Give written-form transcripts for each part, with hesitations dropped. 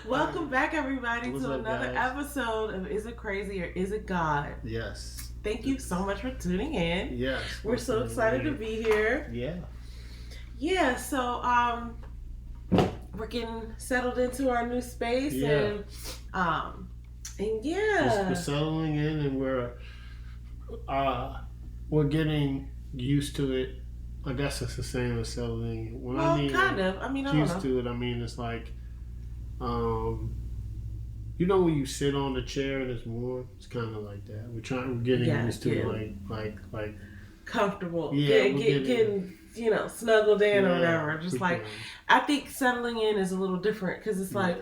Welcome back, everybody, What's to up, another guys? episode of Is It Crazy or Is It God? Yes. Thank you so much for tuning in. Yes. We're so excited to be here. Yeah. Yeah, so we're getting settled into our new space and yeah. We're settling in and we're getting used to it. I guess it's the same as settling. Kind of. I mean, I don't used know. to it, I mean it's like you know when you sit on the chair and it's warm? It's kind of like that. We're getting used to it, like comfortable. Yeah, getting snuggled in or whatever. Just like I think settling in is a little different because it's like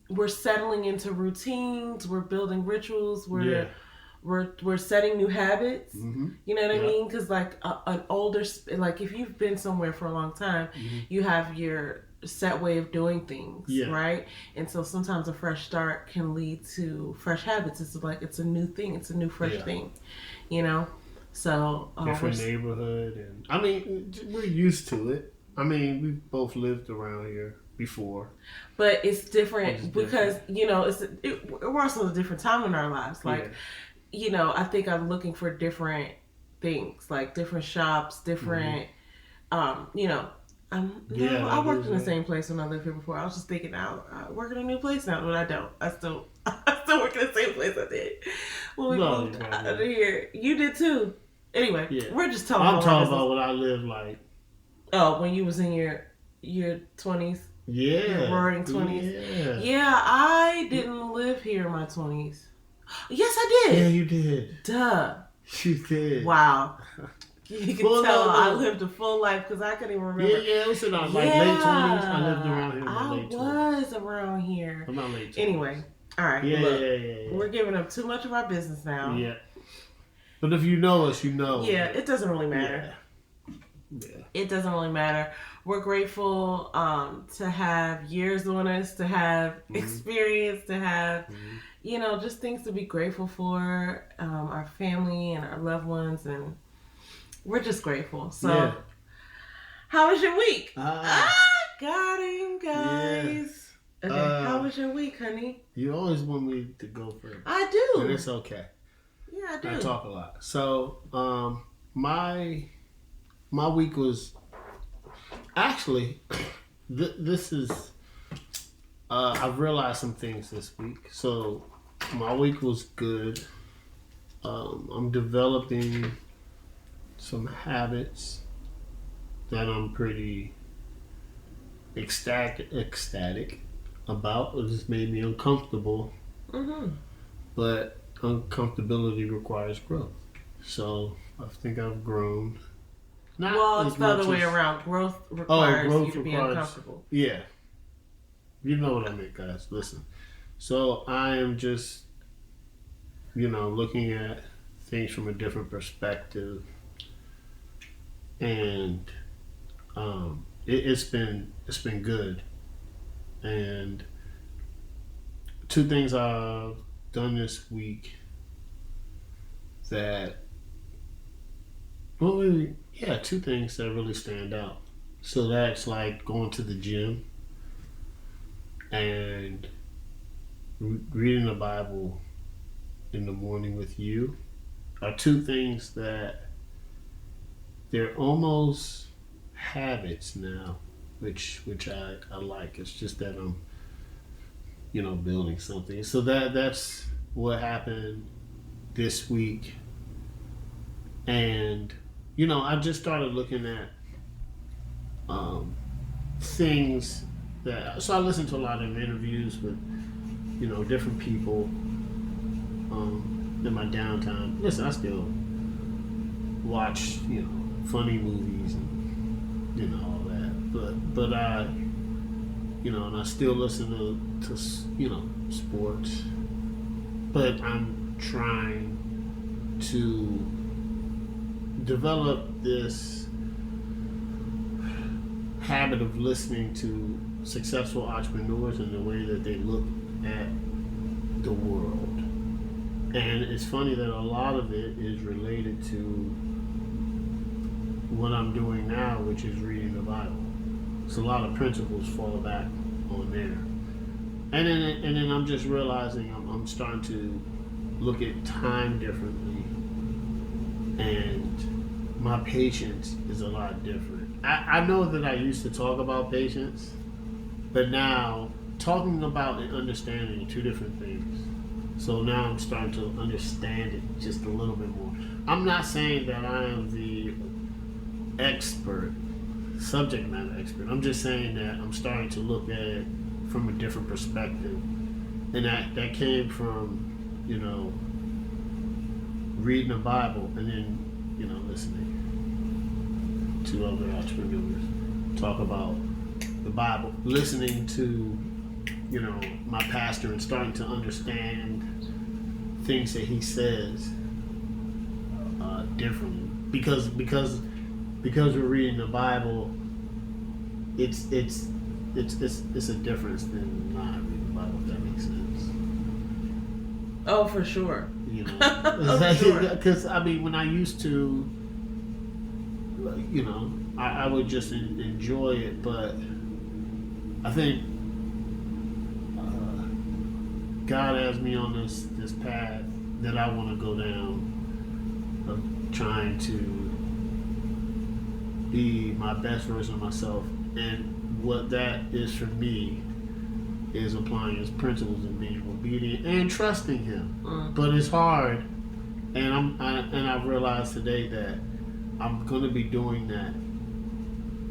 we're settling into routines. We're building rituals. We're setting new habits. Mm-hmm. You know what I mean? Because like an older, like if you've been somewhere for a long time, you have your set way of doing things, right? And so sometimes a fresh start can lead to fresh habits. It's like it's a new thing. It's a new fresh thing, you know. So different neighborhood, and I mean we're used to it. I mean we both lived around here before, but it's different because we're also a different time in our lives. Like I think I'm looking for different things, like different shops, different I worked in the same place when I lived here before. I was just thinking, I work in a new place now, but I don't. I still work in the same place I did when we moved out of here. You did too. Anyway, we're just talking. I'm talking about what I lived like. Oh, when you was in your 20s. Yeah. Your roaring 20s. Yeah, I didn't live here in my 20s. Yes, I did. Yeah, you did. Duh. You did. Wow. You can tell I lived a full life because I couldn't even remember. Yeah, it was in our late 20s. I lived around here in my late 20s. I was around here. I'm not late 20s. Anyway, all right. Yeah. We're giving up too much of our business now. Yeah. But if you know us, you know. Yeah, it doesn't really matter. Yeah. It doesn't really matter. We're grateful to have years on us, to have experience, to have, just things to be grateful for, our family and our loved ones, and we're just grateful. So, how was your week? Got him, guys. Yeah. Okay, how was your week, honey? You always want me to go first. I do. And it's okay. Yeah, I do. I talk a lot. So, my week was actually, this is, I've realized some things this week. So, my week was good. I'm developing some habits that I'm pretty ecstatic about. It just made me uncomfortable. But uncomfortability requires growth. So I think I've grown. It's the other way around. Growth requires you to be uncomfortable. Yeah. You know what I mean, guys. Listen. So I am just, looking at things from a different perspective. And it's been good. And two things I've done this week two things that really stand out. So that's like going to the gym and reading the Bible in the morning with you are two things that they're almost habits now, which I like. It's just that I'm building something. So that's what happened this week. And I just started looking at things so I listened to a lot of interviews with different people in my downtime. Listen, I still watch funny movies and all that, but I and I still listen to sports, but I'm trying to develop this habit of listening to successful entrepreneurs and the way that they look at the world. And it's funny that a lot of it is related to what I'm doing now, which is reading the Bible. So a lot of principles fall back on there. And then I'm just realizing I'm starting to look at time differently, and my patience is a lot different. I know that I used to talk about patience, but now talking about and understanding are two different things. So now I'm starting to understand it just a little bit more. I'm not saying that I am the expert, subject matter expert. I'm just saying that I'm starting to look at it from a different perspective. And that came from, reading the Bible and then, listening to other entrepreneurs talk about the Bible, listening to, my pastor and starting to understand things that he says differently. Because we're reading the Bible, it's a difference than not reading the Bible, if that makes sense. Oh, for sure. Because when I used to, I would just enjoy it, but I think God has me on this path that I want to go down of trying to be my best version of myself, and what that is for me is applying his principles and being obedient and trusting him. But it's hard, and I've realized today that I'm going to be doing that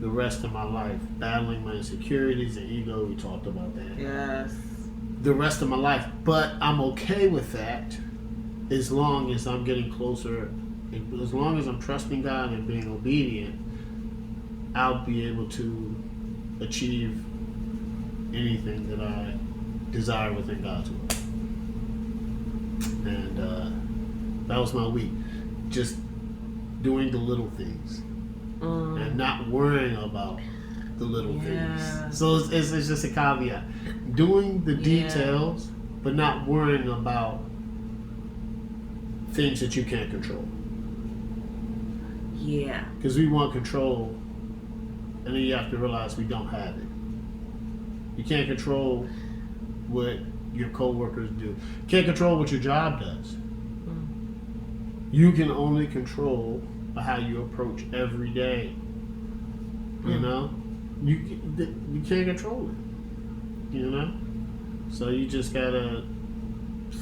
the rest of my life, battling my insecurities and ego. We talked about that. Yes. The rest of my life, but I'm okay with that as long as I'm getting closer, as long as I'm trusting God and being obedient. I'll be able to achieve anything that I desire within God's will. And that was my week. Just doing the little things and not worrying about the little things. So it's just a caveat. Doing the details, but not worrying about things that you can't control. Yeah. Because we want control, and then you have to realize we don't have it. You can't control what your co-workers do. You can't control what your job does. You can only control how you approach every day. You can't control it. So you just gotta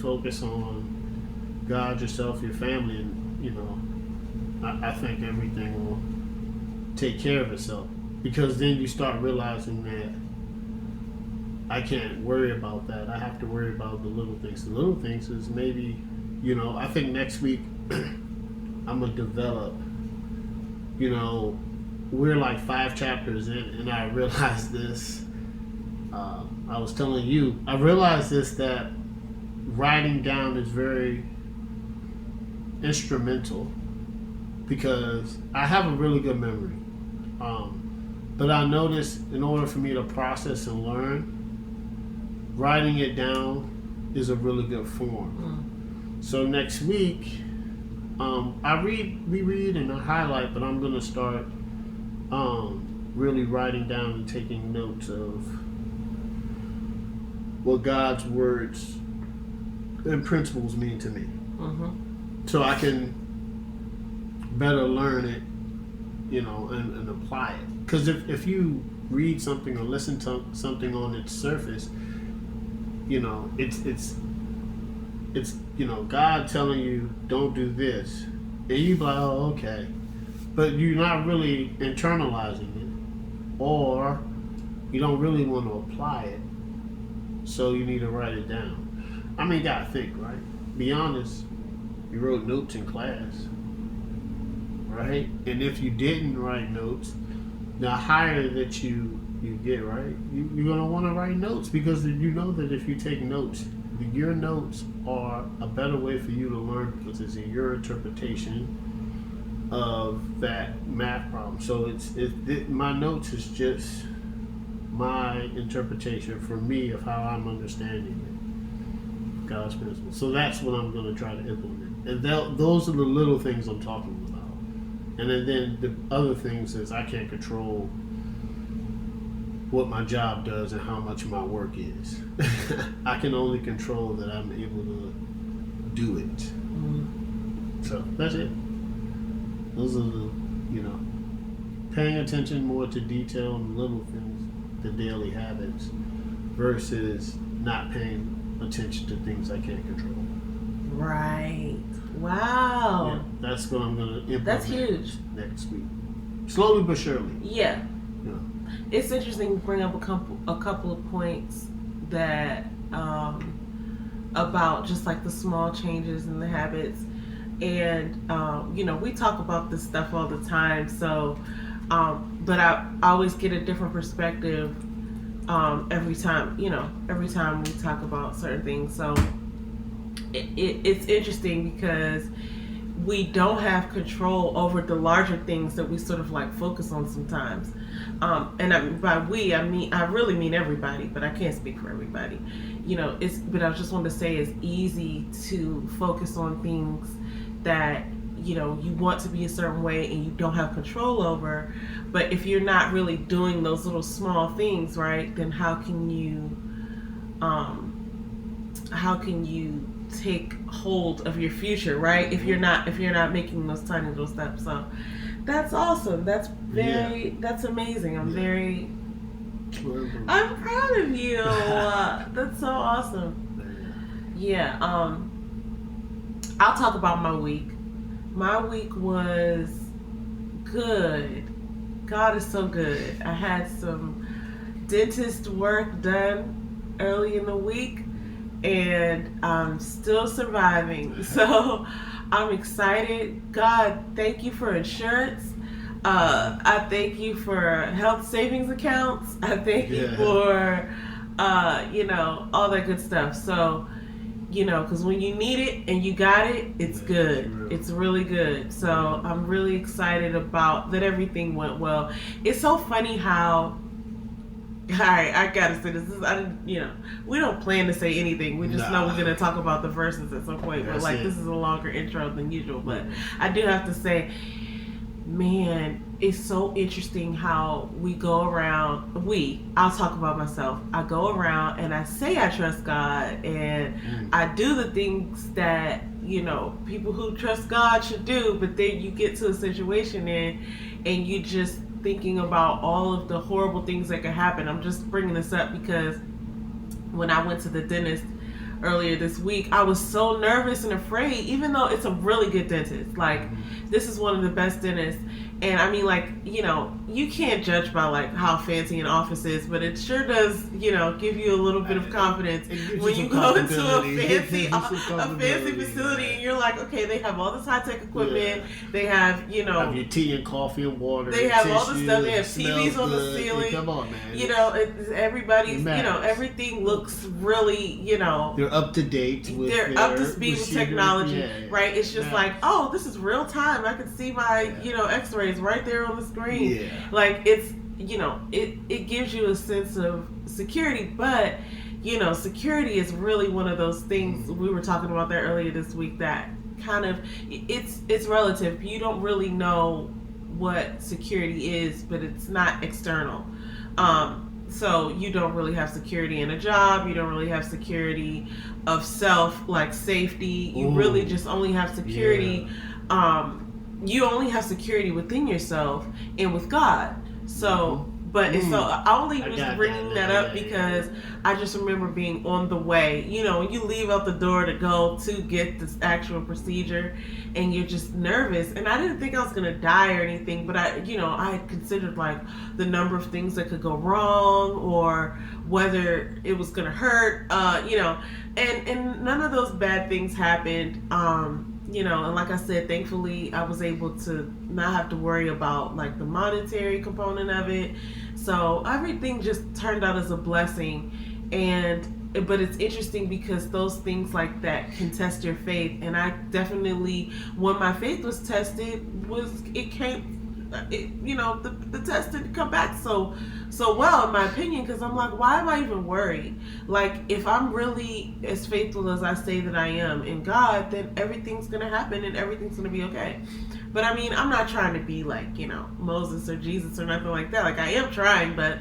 focus on God, yourself, your family, and I think everything will take care of itself. Because then you start realizing that I can't worry about that. I have to worry about the little things. The little things is maybe, I think next week I'm gonna develop. We're like 5 chapters in, and I realized this. I was telling you, I realized this, that writing down is very instrumental because I have a really good memory. But I noticed in order for me to process and learn, writing it down is a really good form. So next week, we read and I highlight, but I'm going to start really writing down and taking notes of what God's words and principles mean to me. So I can better learn it, and apply it. Because if you read something or listen to something on its surface, it's God telling you don't do this, and you be like, oh, okay, but you're not really internalizing it, or you don't really want to apply it, so you need to write it down. You gotta think, right? Be honest, you wrote notes in class, right? And if you didn't write notes, the higher that you get, right, you're gonna want to write notes, because you know that if you take notes, your notes are a better way for you to learn, because it's in your interpretation of that math problem. So my notes is just my interpretation for me of how I'm understanding it, God's principles. So that's what I'm going to try to implement. And those are the little things I'm talking about. And then the other things is I can't control what my job does and how much my work is. I can only control that I'm able to do it. So that's it. Those are the, paying attention more to detail and little things, the daily habits, versus not paying attention to things I can't control. Right. Wow. Yeah, that's what I'm going to implement. That's huge. Next week. Slowly but surely. Yeah. It's interesting to bring up a couple of points that about just like the small changes in the habits, and we talk about this stuff all the time. So, but I always get a different perspective every time we talk about certain things. So it's interesting because we don't have control over the larger things that we sort of like focus on sometimes. And by we, I really mean everybody, but I can't speak for everybody. But I just want to say it's easy to focus on things that, you want to be a certain way and you don't have control over. But if you're not really doing those little small things, right, then how can you take hold of your future, right? If you're not making those tiny little steps. So that's awesome. That's that's amazing. I'm proud of you. That's so awesome. Yeah. I'll talk about my week. My week was good. God is so good. I had some dentist work done early in the week, and I'm still surviving. So I'm excited. God, thank you for insurance. I thank you for health savings accounts. I thank you for, all that good stuff. So, because when you need it and you got it, it's good. It's really good. So I'm really excited about that. Everything went well. It's so funny how, all right, I gotta say this. We don't plan to say anything. We just know we're gonna talk about the verses at some point. But this is a longer intro than usual. But I do have to say, man, it's so interesting how we go around. I'll talk about myself. I go around and I say I trust God, and I do the things that people who trust God should do. But then you get to a situation and you just thinking about all of the horrible things that could happen. I'm just bringing this up because when I went to the dentist earlier this week, I was so nervous and afraid, even though it's a really good dentist. This is one of the best dentists. And I mean, you can't judge by how fancy an office is, but it sure does, give you a little bit of confidence when you go into a fancy facility and you're like, okay, they have all this high tech equipment. They have, have your tea and coffee and water. They have all the stuff. They have TVs on the ceiling. Come on, man. Everybody's, everything looks really, they're up to date. They're up to speed with technology, right? It's just oh, this is real time. I can see my, X-rays right there on the screen. It's, it gives you a sense of security, but security is really one of those things. We were talking about that earlier this week, that kind of it's relative. You don't really know what security is, but it's not external. So you don't really have security in a job. You don't really have security of self, like safety. You really just only have security. You only have security within yourself and with God. So, but so I only was bringing that up because I just remember being on the way. When you leave out the door to go to get this actual procedure, and you're just nervous. And I didn't think I was gonna die or anything, but I had considered the number of things that could go wrong, or whether it was gonna hurt. And none of those bad things happened. And like I said, thankfully I was able to not have to worry about the monetary component of it. So everything just turned out as a blessing. But it's interesting because those things like that can test your faith. And I definitely, when my faith was tested, the test didn't come back so well, in my opinion, because I'm like, why am I even worried? If I'm really as faithful as I say that I am in God, then everything's going to happen and everything's going to be okay. But I'm not trying to be Moses or Jesus or nothing like that. I am trying, but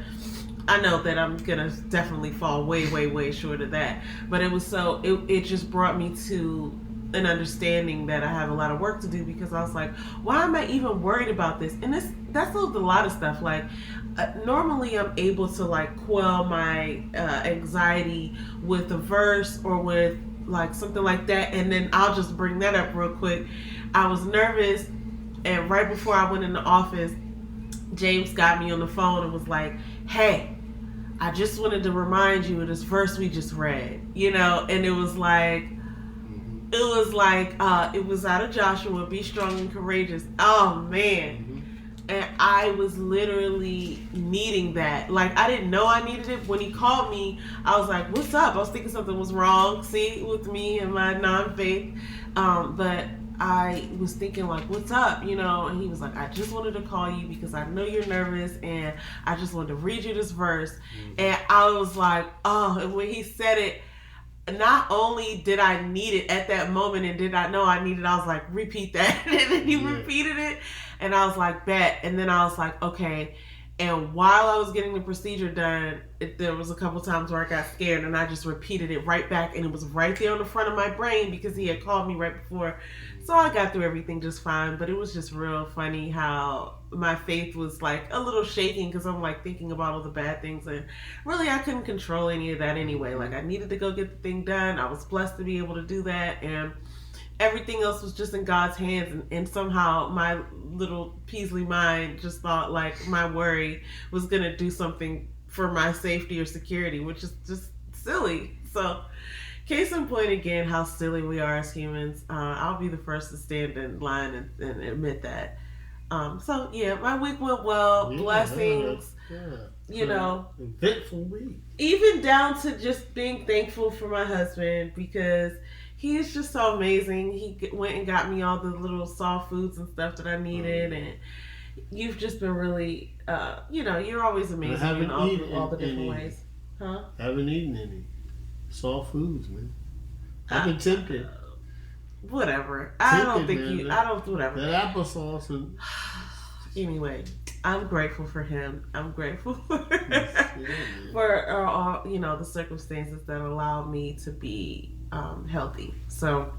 I know that I'm gonna definitely fall way, way, way short of that. But it just brought me to an understanding that I have a lot of work to do, because I was like, why am I even worried about this? And that's a lot of stuff. Like, normally I'm able to like quell my anxiety with a verse or with like something like that, and then I'll just bring that up real quick. I was nervous, and right before I went in the office, James got me on the phone and was like, "Hey, I just wanted to remind you of this verse we just read." And it was out of Joshua, be strong and courageous. Oh man. And I was literally needing that. Like, I didn't know I needed it. When he called me, I was like, "What's up?" I was thinking something was wrong, see, with me and my non-faith. But I was thinking, like, "What's up?" And he was like, "I just wanted to call you because I know you're nervous, and I just wanted to read you this verse." And I was like, oh, and when he said it, not only did I need it at that moment and did I know I needed it, I was like, "Repeat that." And then he repeated it, and I was like, "Bet." And then I was like, "Okay." And while I was getting the procedure done, there was a couple times where I got scared, and I just repeated it right back, and it was right there on the front of my brain because he had called me right before. So I got through everything just fine, but it was just real funny how my faith was like a little shaking, because I'm like thinking about all the bad things, and really I couldn't control any of that anyway. Like, I needed to go get the thing done. I was blessed to be able to do that, and everything else was just in God's hands. And somehow my little Peasley mind just thought like my worry was going to do something for my safety or security, which is just silly. So, case in point again, how silly we are as humans. I'll be the first to stand in line and admit that. So yeah, my week went well. Blessings. Eventful week. Even down to just being thankful for my husband, because he is just so amazing. He went and got me all the little soft foods and stuff that I needed, and you've just been really, you're always amazing in all the different ways. Huh? Haven't eaten any soft foods, man. I've been tempted. Whatever. Whatever. That Whatever. applesauce and... Anyway, I'm grateful for him. I'm grateful for all, the circumstances that allowed me to be healthy. So,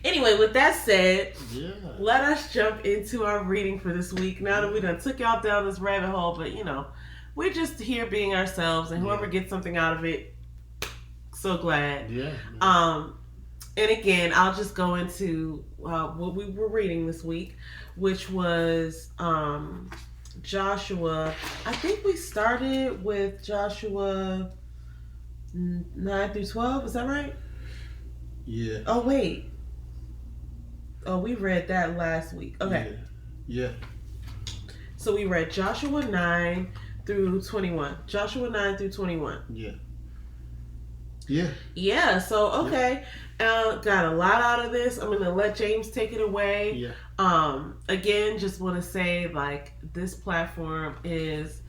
anyway, with that said, let us jump into our reading for this week. Now that we done took y'all down this rabbit hole, but we're just here being ourselves, and whoever gets something out of it, so glad. And again, I'll just go into what we were reading this week, which was Joshua. I think we started with Joshua 9 through 12. Is that right? Yeah. Oh, wait. Oh, we read that last week. Okay. Yeah. So we read Joshua 9 through 21. Joshua 9 through 21. Yeah, so, okay. Got a lot out of this. I'm going to let James take it away. Again, just want to say, like, this platform is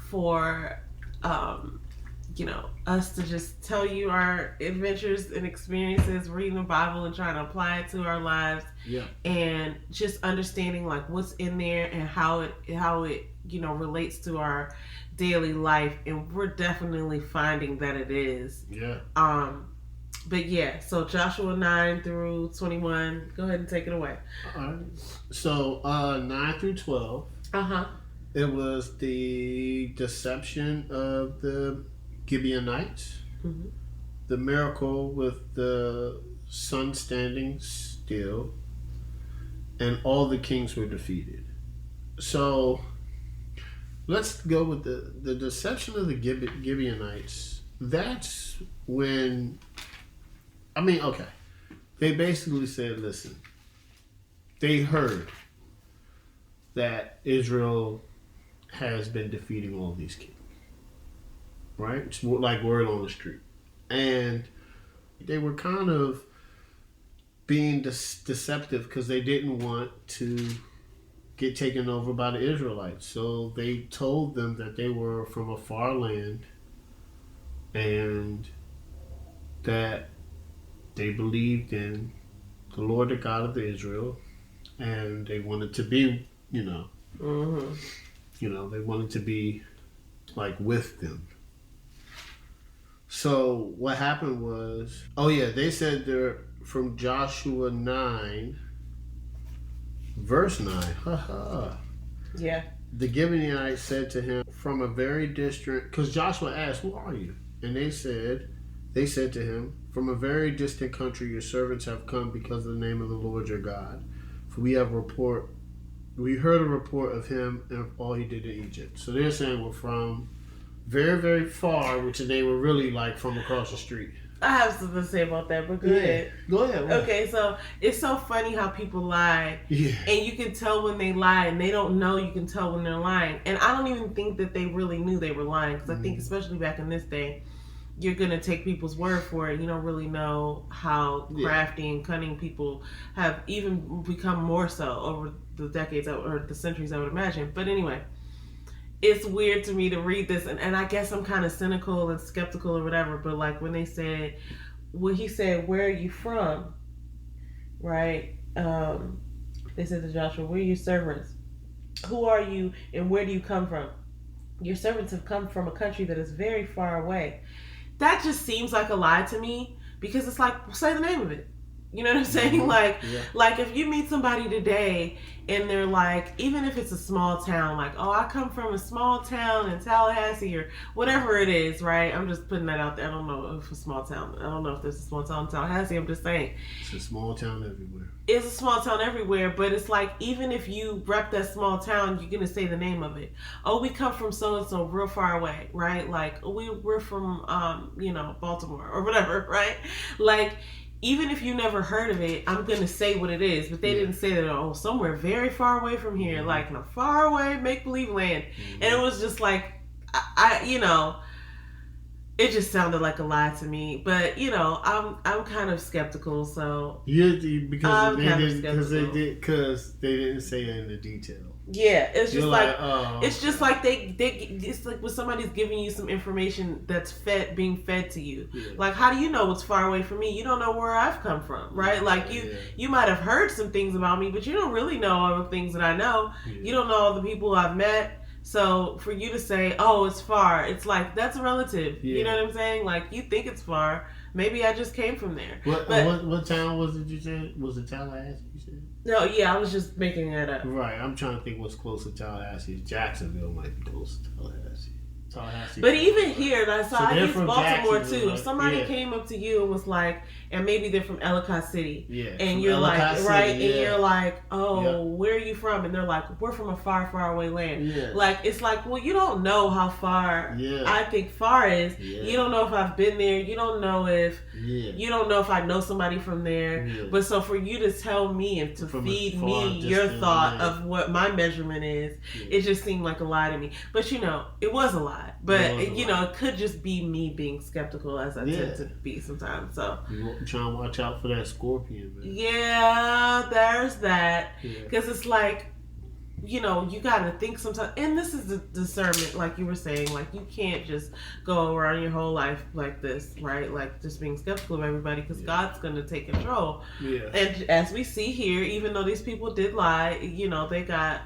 for, us to just tell you our adventures and experiences, reading the Bible and trying to apply it to our lives. And just understanding, like, what's in there and how it relates to our daily life, and we're definitely finding that it is. But yeah, so Joshua 9 through 21, go ahead and take it away. All right. So 9 through 12. It was the deception of the Gibeonites, the miracle with the sun standing still, and all the kings were defeated. So let's go with the deception of the Gibeonites. That's when, they basically said, listen, they heard that Israel has been defeating all these kings, right? It's like word on the street. And they were kind of being deceptive because they didn't want to get taken over by the Israelites. So they told them that they were from a far land and that they believed in the Lord, the God of Israel, and they wanted to be, they wanted to be like with them. So what happened was, oh yeah, they said they're from Joshua 9, verse 9. Haha. Yeah. The Gibeonites said to him from a very distant, because Joshua asked, "Who are you?" And they said to him, "From a very distant country your servants have come because of the name of the Lord your God. For we heard a report of him and of all he did in Egypt." So they're saying we're from very, very far, which they were really like from across the street. I have something to say about that, but go ahead. Go ahead. Okay, so it's so funny how people lie. Yeah. And you can tell when they lie, and they don't know you can tell when they're lying. And I don't even think that they really knew they were lying, because I think, especially back in this day, you're going to take people's word for it. You don't really know how crafty and cunning people have even become more so over the decades or the centuries, I would imagine. But anyway, it's weird to me to read this, and I guess I'm kind of cynical and skeptical or whatever, but like when he said, "Where are you from?" Right? They said to Joshua, "Where are your servants? Who are you and where do you come from? Your servants have come from a country that is very far away." That just seems like a lie to me, because it's like, well, say the name of it. You know what I'm saying? Like if you meet somebody today and they're like, even if it's a small town, like, "Oh, I come from a small town in Tallahassee," or whatever it is, right? I'm just putting that out there. I don't know if it's a small town. I don't know if there's a small town in Tallahassee. I'm just saying. It's a small town everywhere. It's a small town everywhere, but it's like, even if you rep that small town, you're going to say the name of it. "Oh, we come from so-and-so real far away," right? Like, we're from, Baltimore or whatever, right? Like, even if you never heard of it, I'm going to say what it is. But they didn't say that, "Oh, somewhere very far away from here," like in a far away make-believe land. And it was just like, it just sounded like a lie to me. But, I'm kind of skeptical, so. Because they didn't say it in the detail. Yeah, it's just it's just like it's like when somebody's giving you some information that's being fed to you. Yeah. Like, how do you know what's far away from me? You don't know where I've come from, right? Like you might have heard some things about me, but you don't really know all the things that I know. Yeah. You don't know all the people I've met. So for you to say, "Oh, it's far," it's like, that's relative. Yeah. You know what I'm saying? Like, you think it's far. Maybe I just came from there. What town was it you said? Was it Tallahassee you said? No, yeah, I was just making that up. Right, I'm trying to think what's close to Tallahassee. Jacksonville might be close to Tallahassee. But even here, I use Baltimore too. If somebody came up to you and was like, and maybe they're from Ellicott City, and you're like, and you're like, "Oh, where are you from?" And they're like, "We're from a far, far away land." Yeah. Like, it's like, well, you don't know how far I think far is. Yeah. You don't know if I've been there. You don't know if I know somebody from there. Yeah. But so for you to tell me and to feed me your thought of what my measurement is, it just seemed like a lie to me. But it was a lie. But it could just be me being skeptical, as I tend to be sometimes. So you're trying to watch out for that scorpion, man. Yeah, there's that. Because it's like, you got to think sometimes. And this is the discernment, like you were saying. Like, you can't just go around your whole life like this, right? Like, just being skeptical of everybody, because God's going to take control. Yeah. And as we see here, even though these people did lie, they got,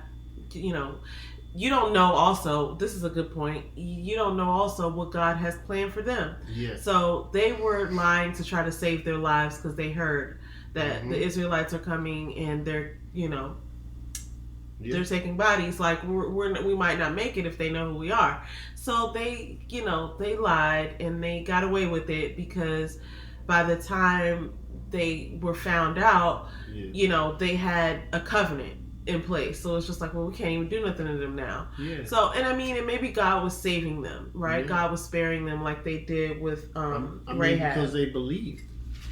you don't know also, this is a good point, you don't know also what God has planned for them. Yeah. So they were lying to try to save their lives because they heard that the Israelites are coming and they're, they're taking bodies. Like, we might not make it if they know who we are. So they, they lied and they got away with it, because by the time they were found out, they had a covenant in place. So it's just like, well, we can't even do nothing to them now. Yeah. So, and maybe God was saving them, right? Yeah. God was sparing them, like they did with Rahab. Because they believed,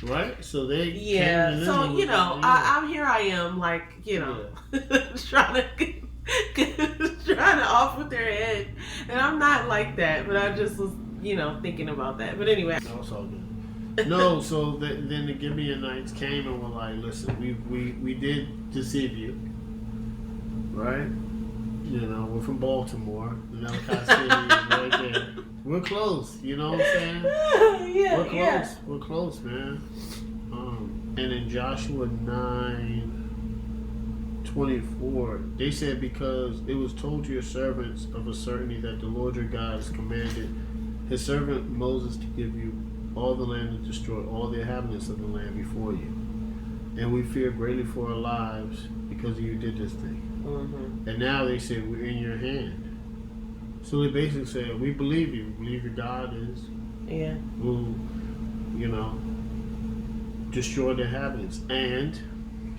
right? So they So I'm here. I am like trying to off with their head, and I'm not like that. But I just was thinking about that. But anyway, no, it's all good. No, so then the Gibeonites came and were like, "Listen, we did deceive you. Right? We're from Baltimore. Ellicott City is right there. We're close. You know what I'm saying? We're close. Yeah. We're close, man. And in Joshua 9:12, 24, they said, because it was told to your servants of a certainty that the Lord your God has commanded his servant Moses to give you all the land and destroy all the inhabitants of the land before you. And we fear greatly for our lives because you did this thing. Mm-hmm. And now they say, we're in your hand. So they basically said, we believe you. We believe your God is. Yeah. Who, destroy the inhabitants. And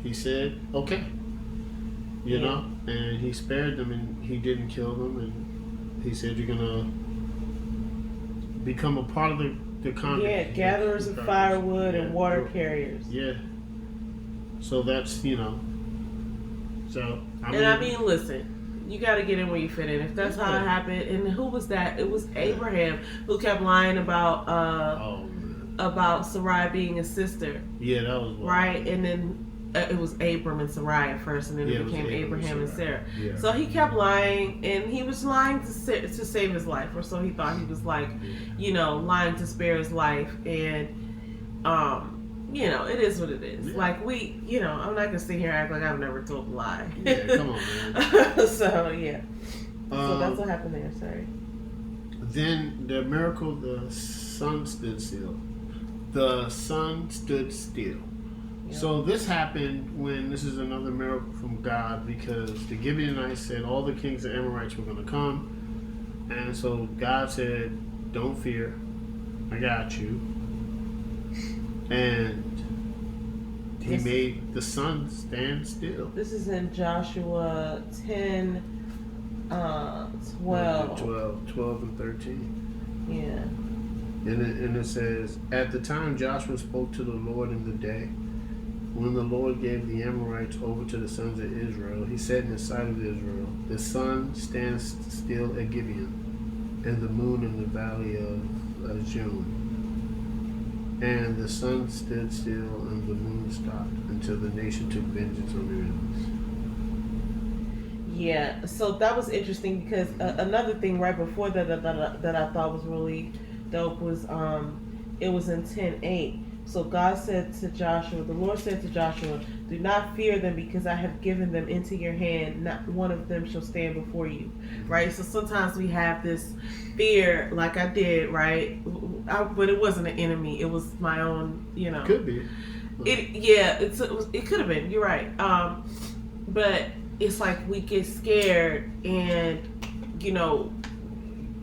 he said, okay. You know? And he spared them and he didn't kill them. And he said, you're going to become a part of the conquer. Yeah, gatherers of firewood and water carriers. Yeah. So that's, So, I mean, listen, you got to get in where you fit in. If that's how it happened, and who was that? It was Abraham who kept lying about Sarai being a sister. Yeah, that was wild. Right, and then it was Abram and Sarai at first, and then it became Abraham and Sarah. Yeah. So he kept lying, and he was lying to save his life, or so he thought. He was like, lying to spare his life, and it is what it is. Yeah. Like I'm not gonna sit here and act like I've never told a lie. Yeah, come on, man. So yeah. So that's what happened there. Sorry. Then the miracle, the sun stood still. The sun stood still. Yep. So this happened when this is another miracle from God, because the Gibeonites said all the kings of Amorites were going to come, and so God said, "Don't fear, I got you." And he made the sun stand still. This is in Joshua 10, 12. 12 and 13. Yeah. And it says, at the time Joshua spoke to the Lord in the day, when the Lord gave the Amorites over to the sons of Israel, he said in the sight of Israel, the sun stands still at Gibeon, and the moon in the valley of June. And the sun stood still, and the moon stopped, until the nation took vengeance on their enemies. Yeah, so that was interesting, because another thing right before that I thought was really dope was it was in 10:8. So God said to Joshua, the Lord said to Joshua, do not fear them, because I have given them into your hand. Not one of them shall stand before you. Right? So sometimes we have this fear, like I did, right? But it wasn't an enemy. It was my own, Could be. It could have been. You're right. But it's like we get scared, and,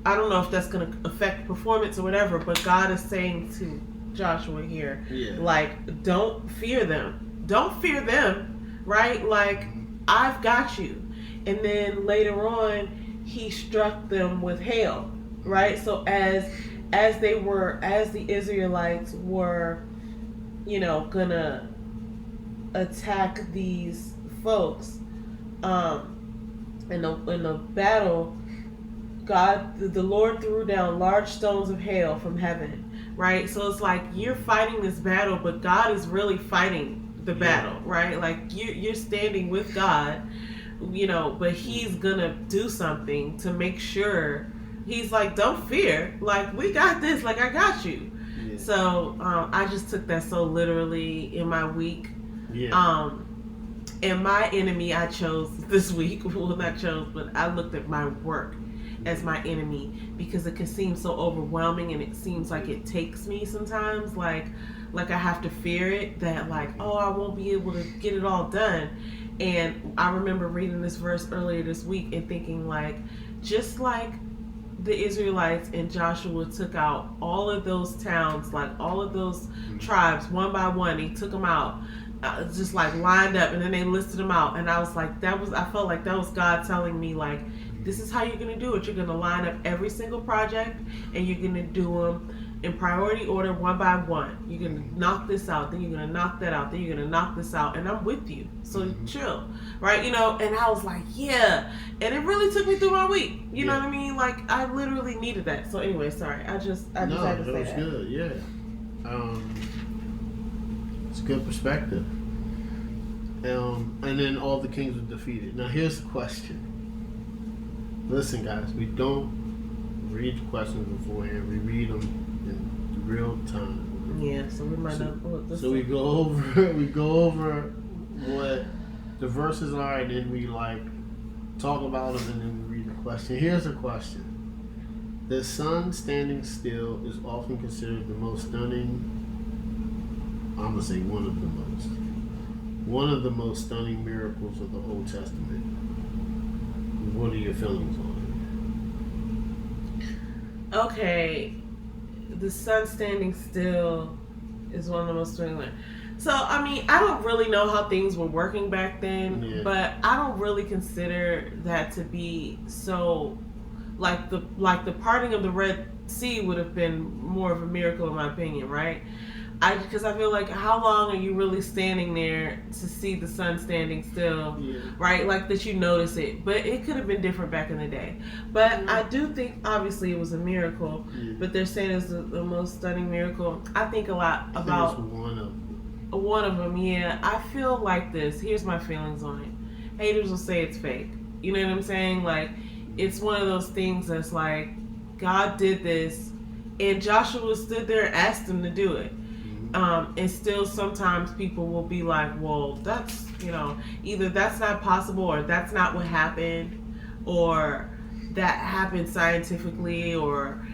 I don't know if that's going to affect performance or whatever, but God is saying to Joshua here, like, don't fear them. Don't fear them, right? Like, I've got you. And then later on, he struck them with hail, right? So as the Israelites were, gonna attack these folks, in the battle, the Lord threw down large stones of hail from heaven, right? So it's like you're fighting this battle, but God is really fighting the battle, right? Like you're standing with God, but he's gonna do something to make sure. He's like, don't fear, like, we got this, like, I got you. Yeah. So I just took that so literally in my week. Yeah. And my enemy I chose this week, well, not chose, but I looked at my work as my enemy, because it can seem so overwhelming, and it seems like it takes me sometimes, like I have to fear it, that like, oh, I won't be able to get it all done. And I remember reading this verse earlier this week and thinking, like, just like the Israelites and Joshua took out all of those towns, like all of those tribes one by one, he took them out, just like lined up, and then they listed them out, and I felt like that was God telling me, like, this is how you're going to do it. You're going to line up every single project, and you're going to do them in priority order, one by one. You're going to knock this out, then you're going to knock that out, then you're going to knock this out, and I'm with you. So chill, right? And I was like, yeah. And it really took me through my week. You know what I mean? Like, I literally needed that. So anyway, sorry. I just had to say that. No, that was good. Yeah. It's a good perspective. And then all the kings were defeated. Now here's the question. Listen, guys, we don't read the questions beforehand. We read them in real time. Yeah, so we might not. So we go over what The verses are, and then we like talk about them, and then we read the question. Here's a question: the sun standing still is often considered the most stunning. I'm gonna say one of the most stunning miracles of the Old Testament. What are your feelings on it? Okay, the sun standing still is one of the most stunning. So I mean, I don't really know how things were working back then, but I don't really consider that to be so. Like the parting of the Red Sea would have been more of a miracle in my opinion, right? Because I feel like, how long are you really standing there to see the sun standing still, right? Like that you notice it. But it could have been different back in the day. But I do think, obviously, it was a miracle. But they're saying it's the most stunning miracle. I think a lot about one of them. Yeah, I feel like this. Here's my feelings on it. Haters will say it's fake. You know what I'm saying? Like, it's one of those things that's like, God did this, and Joshua stood there and asked him to do it. And still sometimes people will be like, well, that's, either that's not possible, or that's not what happened, or that happened scientifically, or,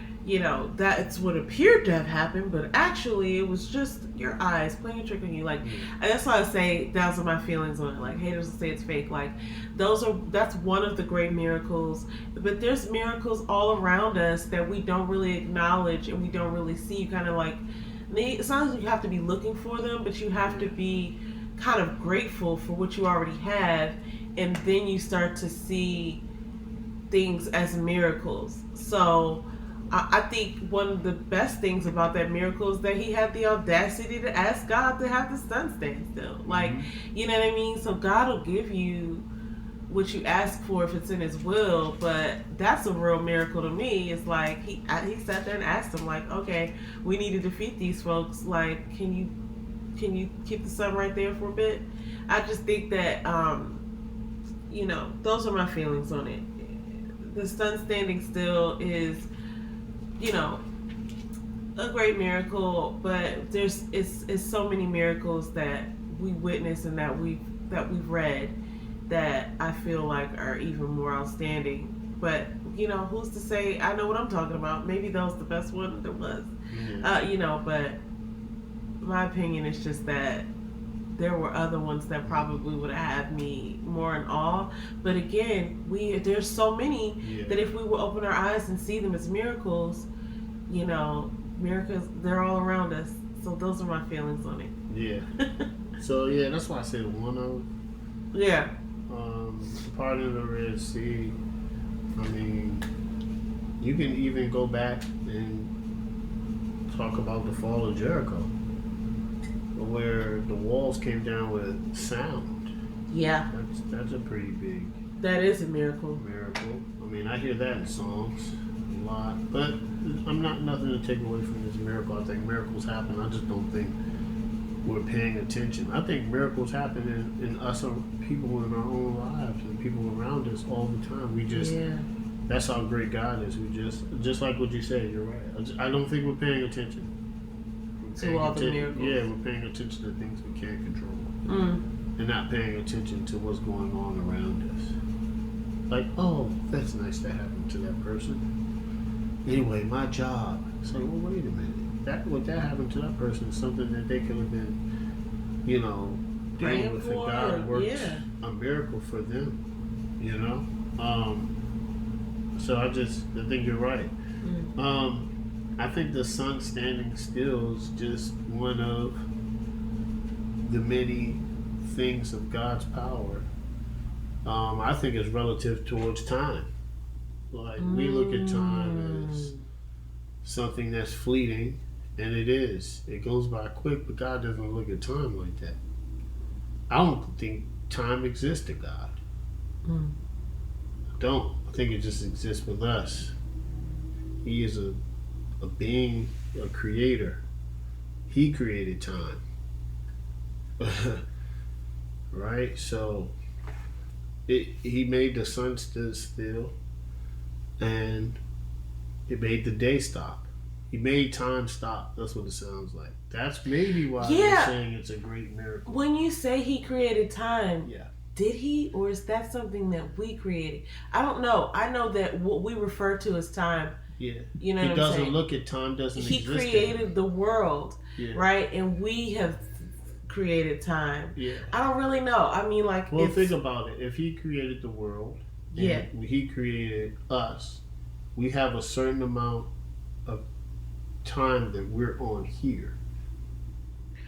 that's what appeared to have happened, but actually it was just your eyes playing a trick on you. Like, and that's why I say those are my feelings on it. Like, haters will say it's fake. Like, that's one of the great miracles, but there's miracles all around us that we don't really acknowledge and we don't really see. You kind of like, it's not like you have to be looking for them, but you have to be kind of grateful for what you already have, and then you start to see things as miracles. So I think one of the best things about that miracle is that he had the audacity to ask God to have the sun stand still. Like, you know what I mean? So God will give you what you ask for if it's in his will, but that's a real miracle to me. It's like he sat there and asked him, like, okay, we need to defeat these folks, like, can you keep the sun right there for a bit? I just think that those are my feelings on it. The sun standing still is, a great miracle, but it's so many miracles that we witness and that we've read that I feel like are even more outstanding. But, who's to say? I know what I'm talking about. Maybe that was the best one there was. But my opinion is just that there were other ones that probably would have had me more in awe. But again, there's so many that if we would open our eyes and see them as miracles, miracles, they're all around us. So those are my feelings on it. Yeah. So, that's why I said one of. Yeah. Part of the Red Sea, I mean, you can even go back and talk about the fall of Jericho, where the walls came down with sound. Yeah. That's a pretty big. That is a miracle. I mean, I hear that in songs a lot, but I'm not nothing to take away from this miracle. I think miracles happen. I just don't think we're paying attention. I think miracles happen in us, or people in our own lives and people around us all the time. We just, that's how great God is. We just like what you said, you're right. I don't think we're paying attention. To all the miracles. Yeah, we're paying attention to things we can't control. And not paying attention to what's going on around us. Like, oh, that's nice that happened to that person. Anyway, my job. It's like, well, wait a minute. What that happened to that person is something that they could have been, dealing with, and God worked a miracle for them, So I think you're right. I think the sun standing still is just one of the many things of God's power. I think it's relative towards time. Like, we look at time as something that's fleeting, and it is. It goes by quick, but God doesn't look at time like that. I don't think time exists to God. I don't. I think it just exists with us. He is a being, a creator. He created time. Right? So he made the sun still, and it made the day stop. He made time stop. That's what it sounds like. That's maybe why they're saying it's a great miracle. When you say he created time, Did he, or is that something that we created? I don't know. I know that what we refer to as time. Yeah. You know He what I'm saying? doesn't look at time. Doesn't He exist. created the world, yeah. right? And we have created time. Yeah. I don't really know. I mean, like, well, think about it. If he created the world, yeah, he created us. We have a certain amount of time that we're on here.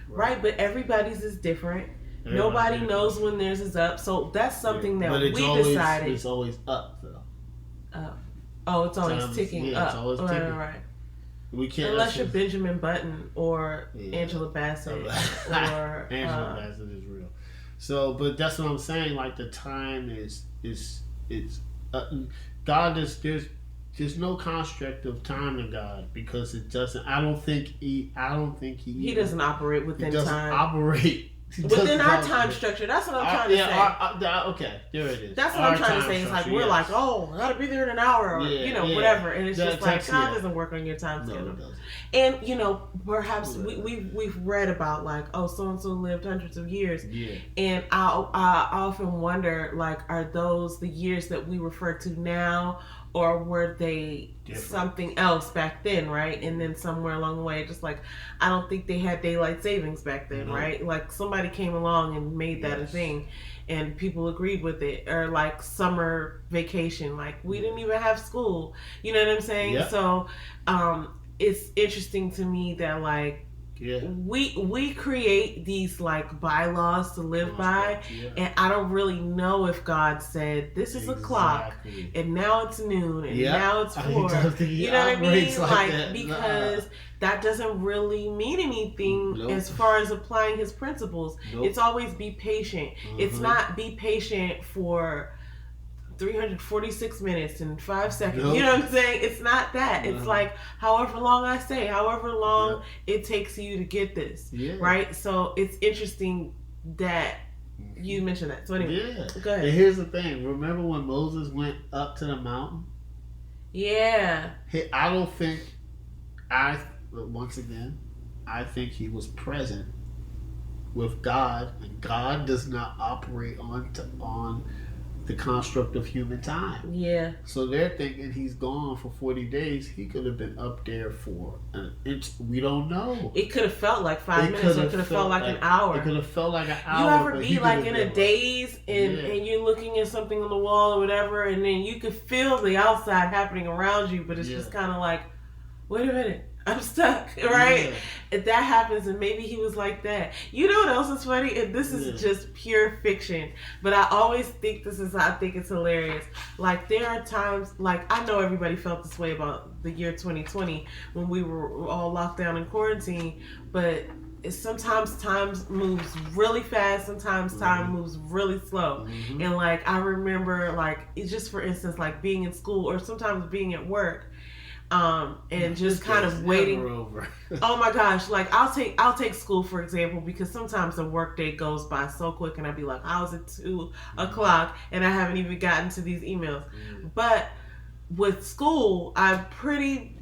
Right, but everybody's is different. Nobody knows when theirs is up, so that's something that we decided. It's always up, though. Oh, it's always ticking up. It's always ticking. Right. We can't unless you're Benjamin Button or Angela Bassett or Angela Bassett is real. So, but that's what I'm saying. Like the time is God is there's no construct of time in God because it doesn't. I don't think he doesn't operate within time. Operate. Within our time structure. That's what I'm trying to say. Okay, there it is. That's what I'm trying to say. It's like we're like, oh, I gotta be there in an hour, or whatever, and it's just like God doesn't work on your time schedule. And perhaps we've read about like, oh, so and so lived hundreds of years, and I often wonder, like, are those the years that we refer to now, or were they something else back then, right? And then somewhere along the way, just like, I don't think they had daylight savings back then, right? Like somebody came along and made that a thing, and people agreed with it. Or like summer vacation, like we didn't even have school. You know what I'm saying? Yeah. So it's interesting to me that like we create these like bylaws to live by, and I don't really know if God said this is a clock and now it's noon and now it's 4. You know what I mean? Like because that doesn't really mean anything as far as applying his principles. It's always be patient. It's not be patient for 346 minutes and 5 seconds. You know what I'm saying? It's not that. It's like however long I say, however long it takes you to get this. Right? So it's interesting that you mentioned that. So anyway, go ahead. And here's the thing. Remember when Moses went up to the mountain? Yeah. Once again, I think he was present with God, and God does not operate on the construct of human time. Yeah. So they're thinking he's gone for 40 days. He could have been up there for an inch. We don't know. It could have felt like 5 minutes. Or it could have felt like an hour. It could have felt like an hour. You ever be like in a daze and you're looking at something on the wall or whatever, and then you could feel the outside happening around you, but it's just kind of like, wait a minute. I'm stuck, right? If that happens, and maybe he was like that. You know what else is funny? And this is just pure fiction, but I always think I think it's hilarious. Like there are times, like I know everybody felt this way about the year 2020 when we were all locked down in quarantine, but sometimes time moves really fast, sometimes time moves really slow. And like I remember, like it's just for instance, like being in school or sometimes being at work. And just kind of waiting. Oh my gosh! Like I'll take school for example, because sometimes the workday goes by so quick, and I'd be like, "How's it 2 o'clock?" and I haven't even gotten to these emails. But with school, I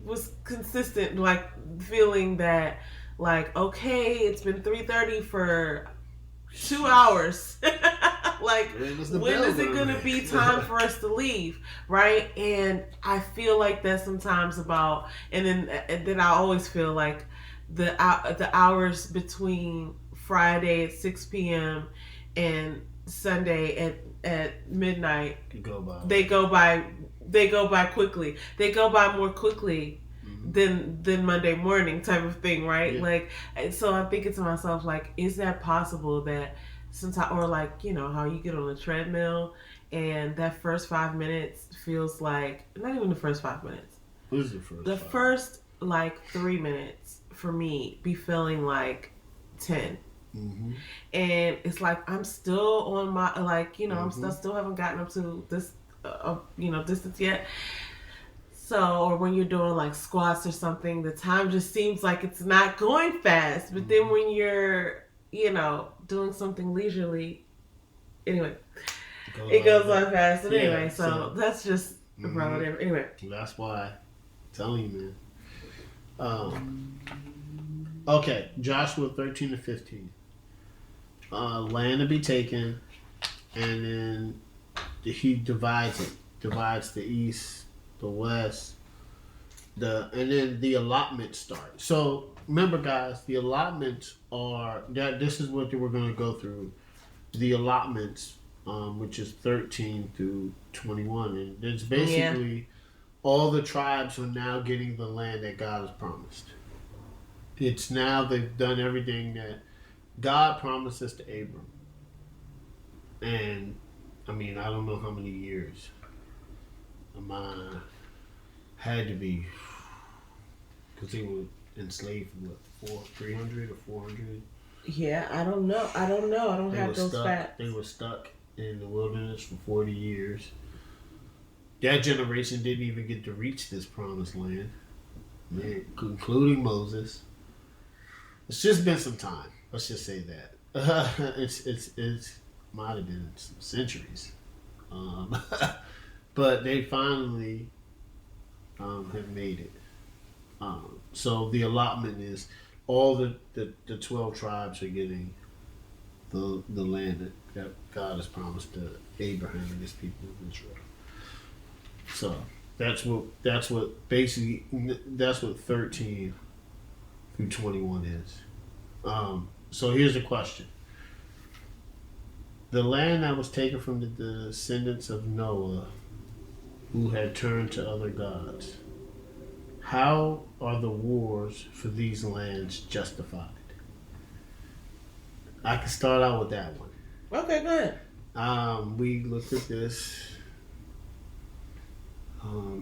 was consistent, like feeling that, like, okay, it's been 3:30 for 2 hours. Like, when is it going to be time for us to leave, right? And I feel like that sometimes about, and then I always feel like the hours between Friday at 6 p.m. and Sunday at midnight, they go by quickly. They go by more quickly than Monday morning type of thing, right? Like, so I'm thinking to myself, like, is that possible that sometimes, or like, how you get on a treadmill and that first 5 minutes feels like, not even the first 5 minutes. What is the first? The first like 3 minutes for me be feeling like 10. And it's like I'm still on my, like, I'm still haven't gotten up to this distance yet. So, or when you're doing like squats or something, the time just seems like it's not going fast. But then when you're doing something leisurely, anyway, it goes on fast. But anyway, so that's just relative. Anyway, that's why I'm telling you, man. Okay, Joshua 13-15. Land to be taken. and then he divides the east, the west, and then the allotments start. So remember, guys, the allotments are that. This is what we're going to go through. The allotments, which is 13 through 21, and it's basically all the tribes are now getting the land that God has promised. It's now they've done everything that God promises to Abram, and I mean, I don't know how many years. Had to be, because they were enslaved for what, 300 or 400? Yeah, I don't know. I don't have those facts. They were stuck in the wilderness for 40 years. That generation didn't even get to reach this promised land, including Moses. It's just been some time. Let's just say that. It's might have been some centuries. But they finally have made it. So the allotment is all the 12 tribes are getting the land that God has promised to Abraham and his people of Israel. So that's what 13 through 21 is. So here's the question. The land that was taken from the descendants of Noah who had turned to other gods, how are the wars for these lands justified? I can start out with that one. Okay, go ahead. We looked at this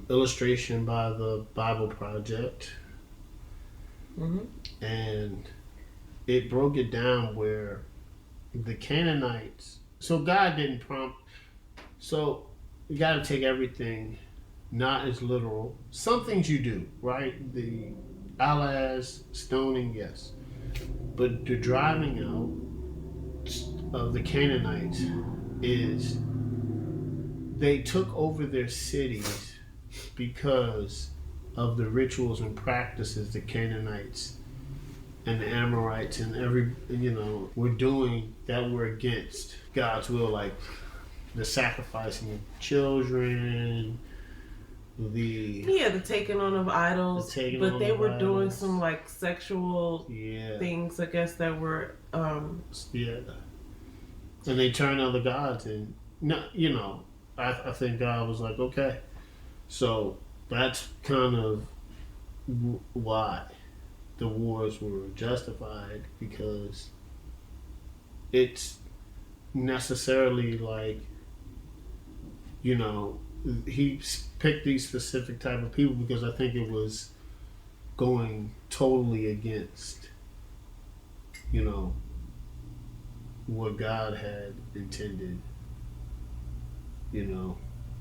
illustration by the Bible Project, and it broke it down where the Canaanites. So God didn't prompt. So you got to take everything not as literal. Some things you do, right? The alaz, stoning, yes. But the driving out of the Canaanites is they took over their cities because of the rituals and practices the Canaanites and the Amorites and were doing that were against God's will, like the sacrificing of children, the taking on of idols, but they were doing some like sexual things, I guess, that were and they turned other gods, and I think God was like, okay, so that's kind of why the wars were justified, because it's necessarily like, he picked these specific type of people because I think it was going totally against, what God had intended,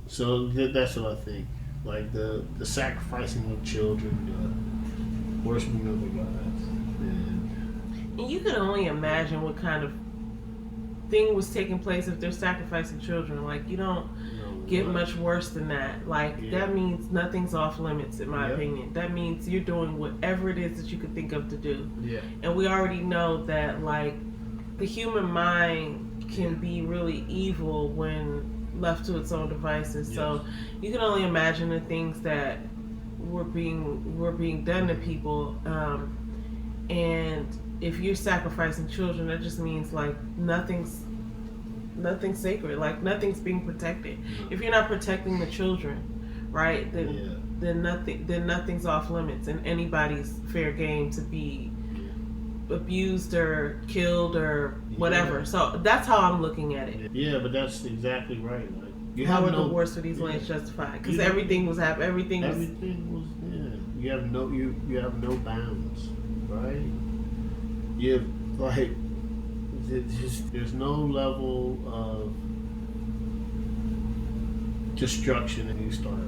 So that's what I think. Like the sacrificing of children, the worshiping of the gods. And you can only imagine what kind of thing was taking place if they're sacrificing children. Like, you don't get much worse than that. Like, that means nothing's off limits, in my opinion. That means you're doing whatever it is that you could think of to do. Yeah. And we already know that, like, the human mind can be really evil when left to its own devices. Yes. So you can only imagine the things that were being done to people. And if you're sacrificing children, that just means like nothing's sacred. Like nothing's being protected. If you're not protecting the children, right? Then nothing's off limits, and anybody's fair game to be abused or killed or whatever. So that's how I'm looking at it. Yeah, but that's exactly right. Like, how are the wars for these lands justified? Because everything was happening. Everything was. You have no bounds, right? You have, like, there's no level of destruction, and you start,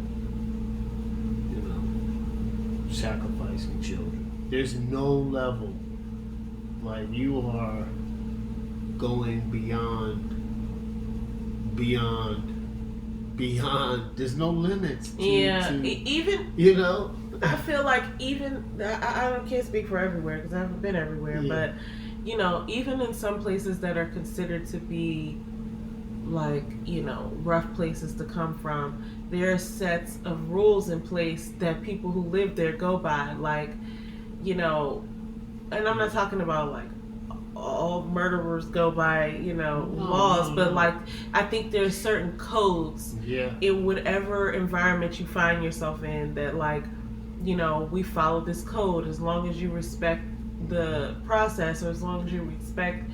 sacrificing children. There's no level. Like, you are going beyond. There's no limits. Even. I feel like I can't speak for everywhere because I haven't been everywhere, but even in some places that are considered to be like, rough places to come from. There are sets of rules in place that people who live there go by, like, and I'm not talking about like all murderers go by, laws, but like I think there's certain codes in whatever environment you find yourself in that, like, we follow this code as long as you respect the process, or as long as you respect,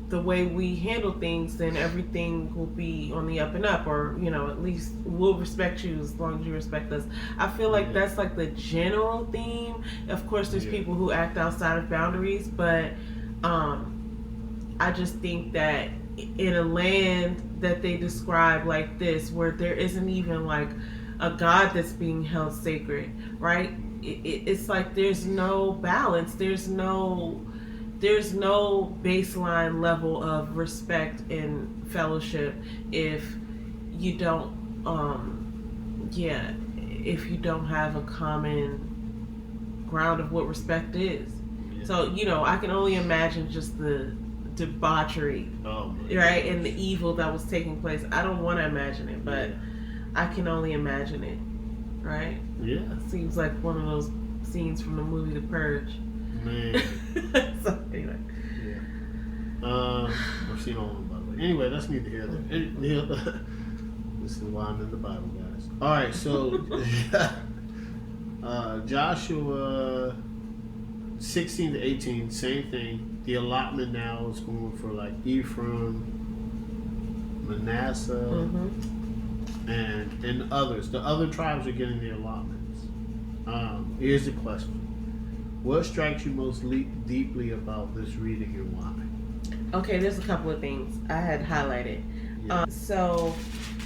the way we handle things, then everything will be on the up and up, or at least we'll respect you as long as you respect us. I feel like that's like the general theme. Of course there's people who act outside of boundaries, but I just think that in a land that they describe like this, where there isn't even like a God that's being held sacred, right? It's like there's no balance, there's no baseline level of respect and fellowship if you don't if you don't have a common ground of what respect is. So I can only imagine just the debauchery, right, and the evil that was taking place. I don't want to imagine it, but I can only imagine it, right? It seems like one of those scenes from the movie The Purge. Man. So anyway. I've seen all of them, by the way. Anyway, that's neither here nor there. This is why I'm in the Bible, guys. All right, so Joshua 16 to 18, same thing. The allotment now is going for like Ephraim, Manasseh, and others. The other tribes are getting their allotments. Here's the question. What strikes you most deeply about this reading, and why? Okay, there's a couple of things I had highlighted. So,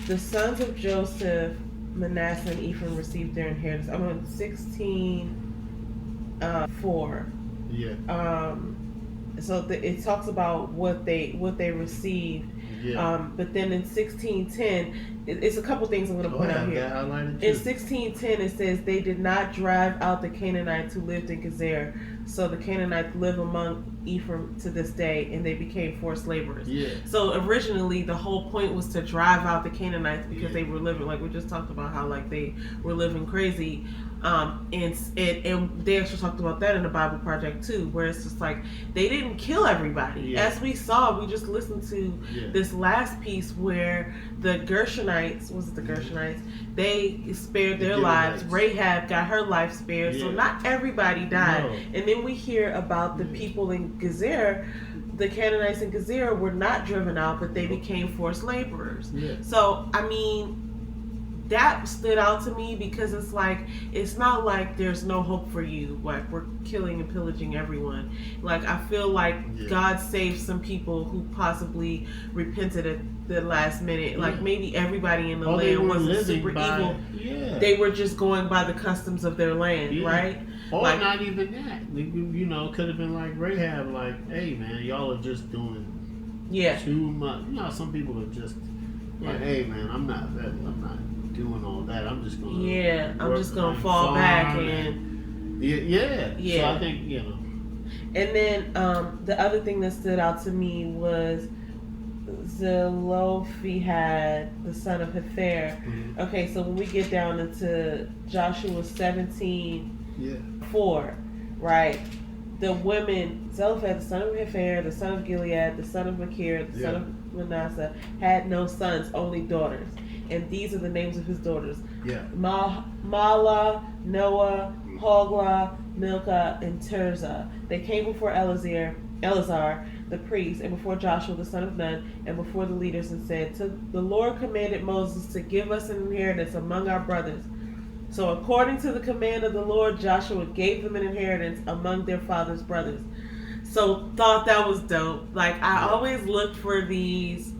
the sons of Joseph, Manasseh, and Ephraim received their inheritance. I'm on 16:4. So it talks about what they received. But then in 16:10, it's a couple things I'm going to point out here. In 16:10, it says they did not drive out the Canaanites who lived in Gezer, so the Canaanites live among Ephraim to this day, and they became forced laborers. So originally, the whole point was to drive out the Canaanites because they were living, like we just talked about, how like they were living crazy. And they actually talked about that in the Bible Project too, where it's just like they didn't kill everybody. As we saw, we just listened to this last piece where the Gershonites, they spared their lives. Rahab got her life spared, so not everybody died. And then we hear about the people in Gezer. The Canaanites in Gezer were not driven out, but they became forced laborers. So, I mean, that stood out to me because it's like, it's not like there's no hope for you, like we're killing and pillaging everyone. Like, I feel like God saved some people who possibly repented at the last minute. Like, maybe everybody in the land wasn't super evil. They were just going by the customs of their land, right? Or like, not even that. Could have been like Rahab, like, hey man, y'all are just doing too much. Some people are just like, hey man, I'm not doing all that. I'm just gonna I'm just gonna fall back and So I think And then the other thing that stood out to me was Zelophehad, the son of Hefer. Okay, so when we get down into Joshua 17:4, right? The women, Zelophehad, the son of Hefer, the son of Gilead, the son of Machir, the son of Manasseh, had no sons, only daughters. And these are the names of his daughters. Mahlah, Noah, Hoglah, Milcah, and Tirzah. They came before Eleazar, the priest, and before Joshua, the son of Nun, and before the leaders, and said, the Lord commanded Moses to give us an inheritance among our brothers. So according to the command of the Lord, Joshua gave them an inheritance among their father's brothers. So thought that was dope. Like, I always looked for these.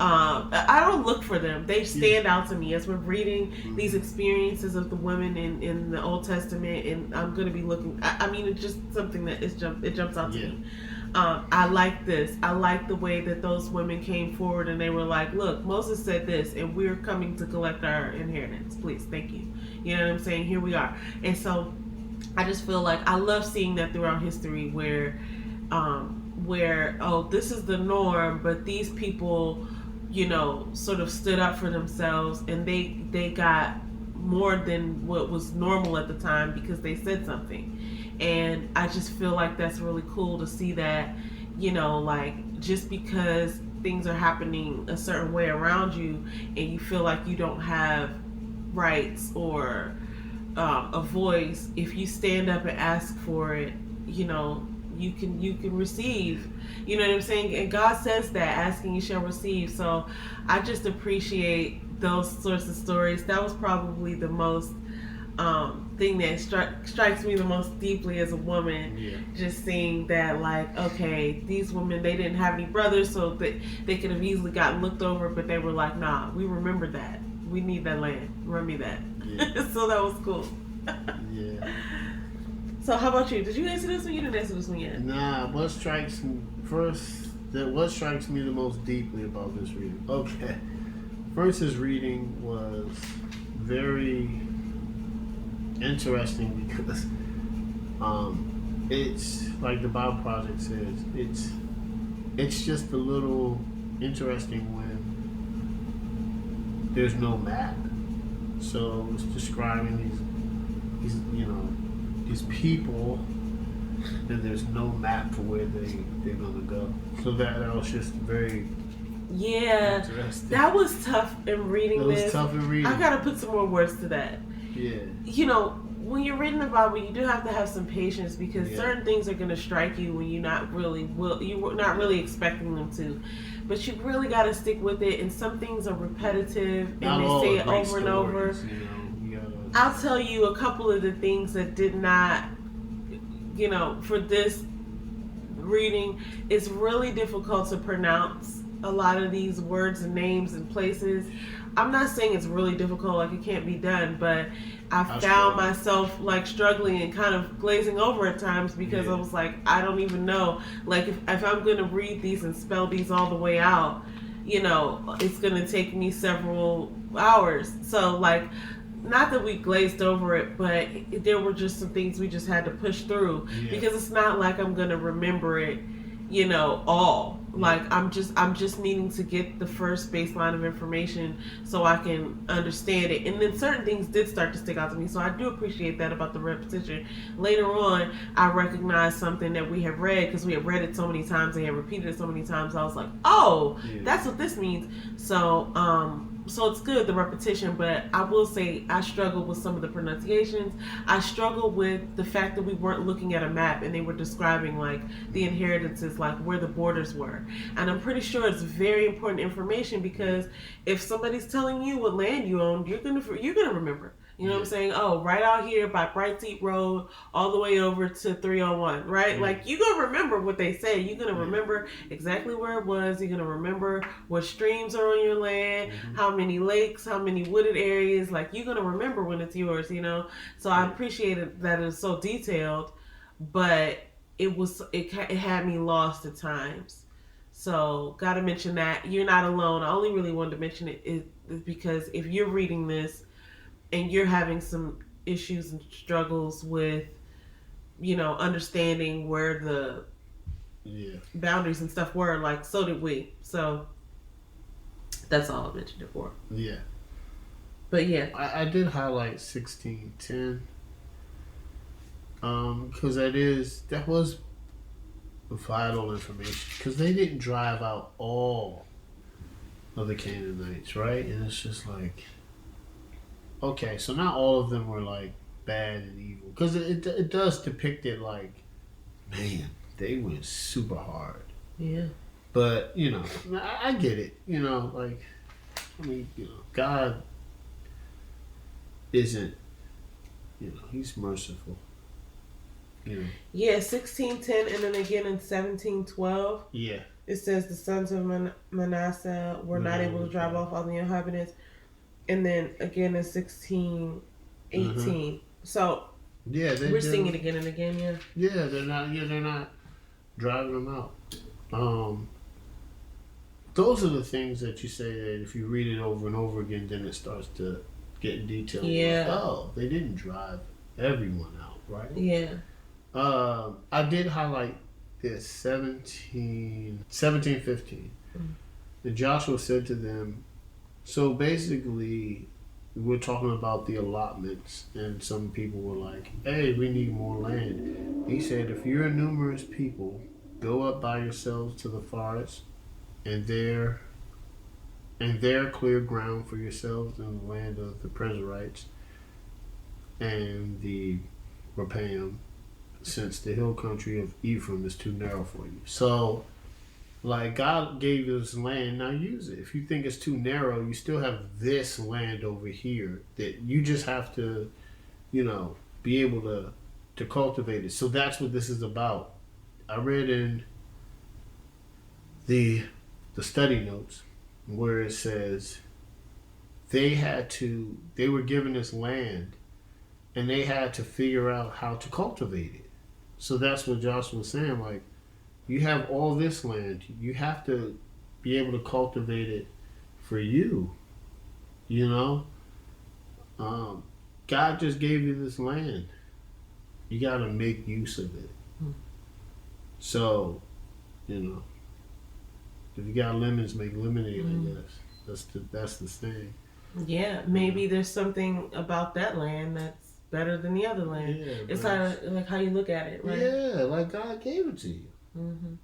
I don't look for them. They stand out to me as we're reading these experiences of the women in the Old Testament, and I'm going to be looking. I mean, it's just something that it jumps out to me. I like this. I like the way that those women came forward and they were like, look, Moses said this, and we're coming to collect our inheritance. Please, thank you. You know what I'm saying? Here we are. And so I just feel like I love seeing that throughout history where where, oh, this is the norm, but these people, sort of stood up for themselves, and they got more than what was normal at the time because they said something. And I just feel like that's really cool to see that, like, just because things are happening a certain way around you and you feel like you don't have rights or a voice, if you stand up and ask for it, you can receive. You know what I'm saying? And God says that asking you shall receive. So I just appreciate those sorts of stories. That was probably the most thing that strikes me the most deeply as a woman. Yeah. Just seeing that, like, okay, these women, they didn't have any brothers, so they could have easily gotten looked over, but they were like, nah, we remember that. We need that land. Run me that. Yeah. So that was cool. Yeah. So how about you? Did you answer this one? You didn't answer this one yet. Nah, what strikes me the most deeply about this reading? Okay. First, his reading was very interesting because it's like the Bible Project says, it's just a little interesting when there's no map. So it's describing these people, and there's no map for where they're gonna go. So that was just very interesting. That was tough in reading this. It was tough in reading. I gotta put some more words to that. Yeah. When you're reading the Bible, you do have to have some patience because certain things are gonna strike you when you're not really expecting them to. But you really got to stick with it, and some things are repetitive, and they say it over and over. I'll tell you a couple of the things that did not, for this reading, it's really difficult to pronounce a lot of these words and names and places. I'm not saying it's really difficult, like it can't be done, but I found myself like struggling and kind of glazing over at times because I was like, I don't even know. Like if I'm going to read these and spell these all the way out, it's going to take me several hours. So like, not that we glazed over it, but there were just some things we just had to push through because it's not like I'm going to remember it, all. Like I'm just needing to get the first baseline of information so I can understand it. And then certain things did start to stick out to me. So I do appreciate that about the repetition. Later on, I recognized something that we have read because we have read it so many times and have repeated it so many times. I was like, oh, that's what this means. So it's good, the repetition, but I will say I struggled with some of the pronunciations. I struggled with the fact that we weren't looking at a map and they were describing like the inheritances, like where the borders were. And I'm pretty sure it's very important information because if somebody's telling you what land you own, you're gonna remember. You know what I'm saying? Oh, right out here by Bright Seat Road, all the way over to 301, right? Like, you're going to remember what they say. You're going to remember exactly where it was. You're going to remember what streams are on your land, how many lakes, how many wooded areas. Like, you're going to remember when it's yours, So I appreciated that it's so detailed, but it had me lost at times. So, got to mention that. You're not alone. I only really wanted to mention it is because if you're reading this, and you're having some issues and struggles with, understanding where the boundaries and stuff were, like, so did we. So, that's all I mentioned it for. Yeah. But yeah. I did highlight 1610. Because that was vital information. Because they didn't drive out all of the Canaanites, right? And it's just like... Okay, so not all of them were like bad and evil, because it does depict it like, man, they went super hard. Yeah. But I get it. God isn't. He's merciful. Yeah, 16:10, and then again in 17:12. Yeah. It says the sons of Manasseh were not able to drive off all the inhabitants. And then again in 16:18. So we're seeing it again and again. Yeah, they're not driving them out. Those are the things that you say that if you read it over and over again, then it starts to get detailed. Yeah. Like, oh, they didn't drive everyone out, right? Yeah. I did highlight it's 17:15. And Joshua said to them, so basically, we're talking about the allotments, and some people were like, hey, we need more land. He said, if you're a numerous people, go up by yourselves to the forest, and there clear ground for yourselves in the land of the Prizerites and the Rephaim, since the hill country of Ephraim is too narrow for you. So, like, God gave you this land, now use it. If you think it's too narrow, you still have this land over here that you just have to, be able to cultivate it. So that's what this is about. I read in the study notes where it says they were given this land and they had to figure out how to cultivate it. So that's what Joshua was saying, like, you have all this land. You have to be able to cultivate it for you. God just gave you this land. You got to make use of it. So, if you got lemons, make lemonade, I guess. That's the thing. Yeah, maybe there's something about that land that's better than the other land. Yeah, it's like how you look at it, right? Yeah, like God gave it to you.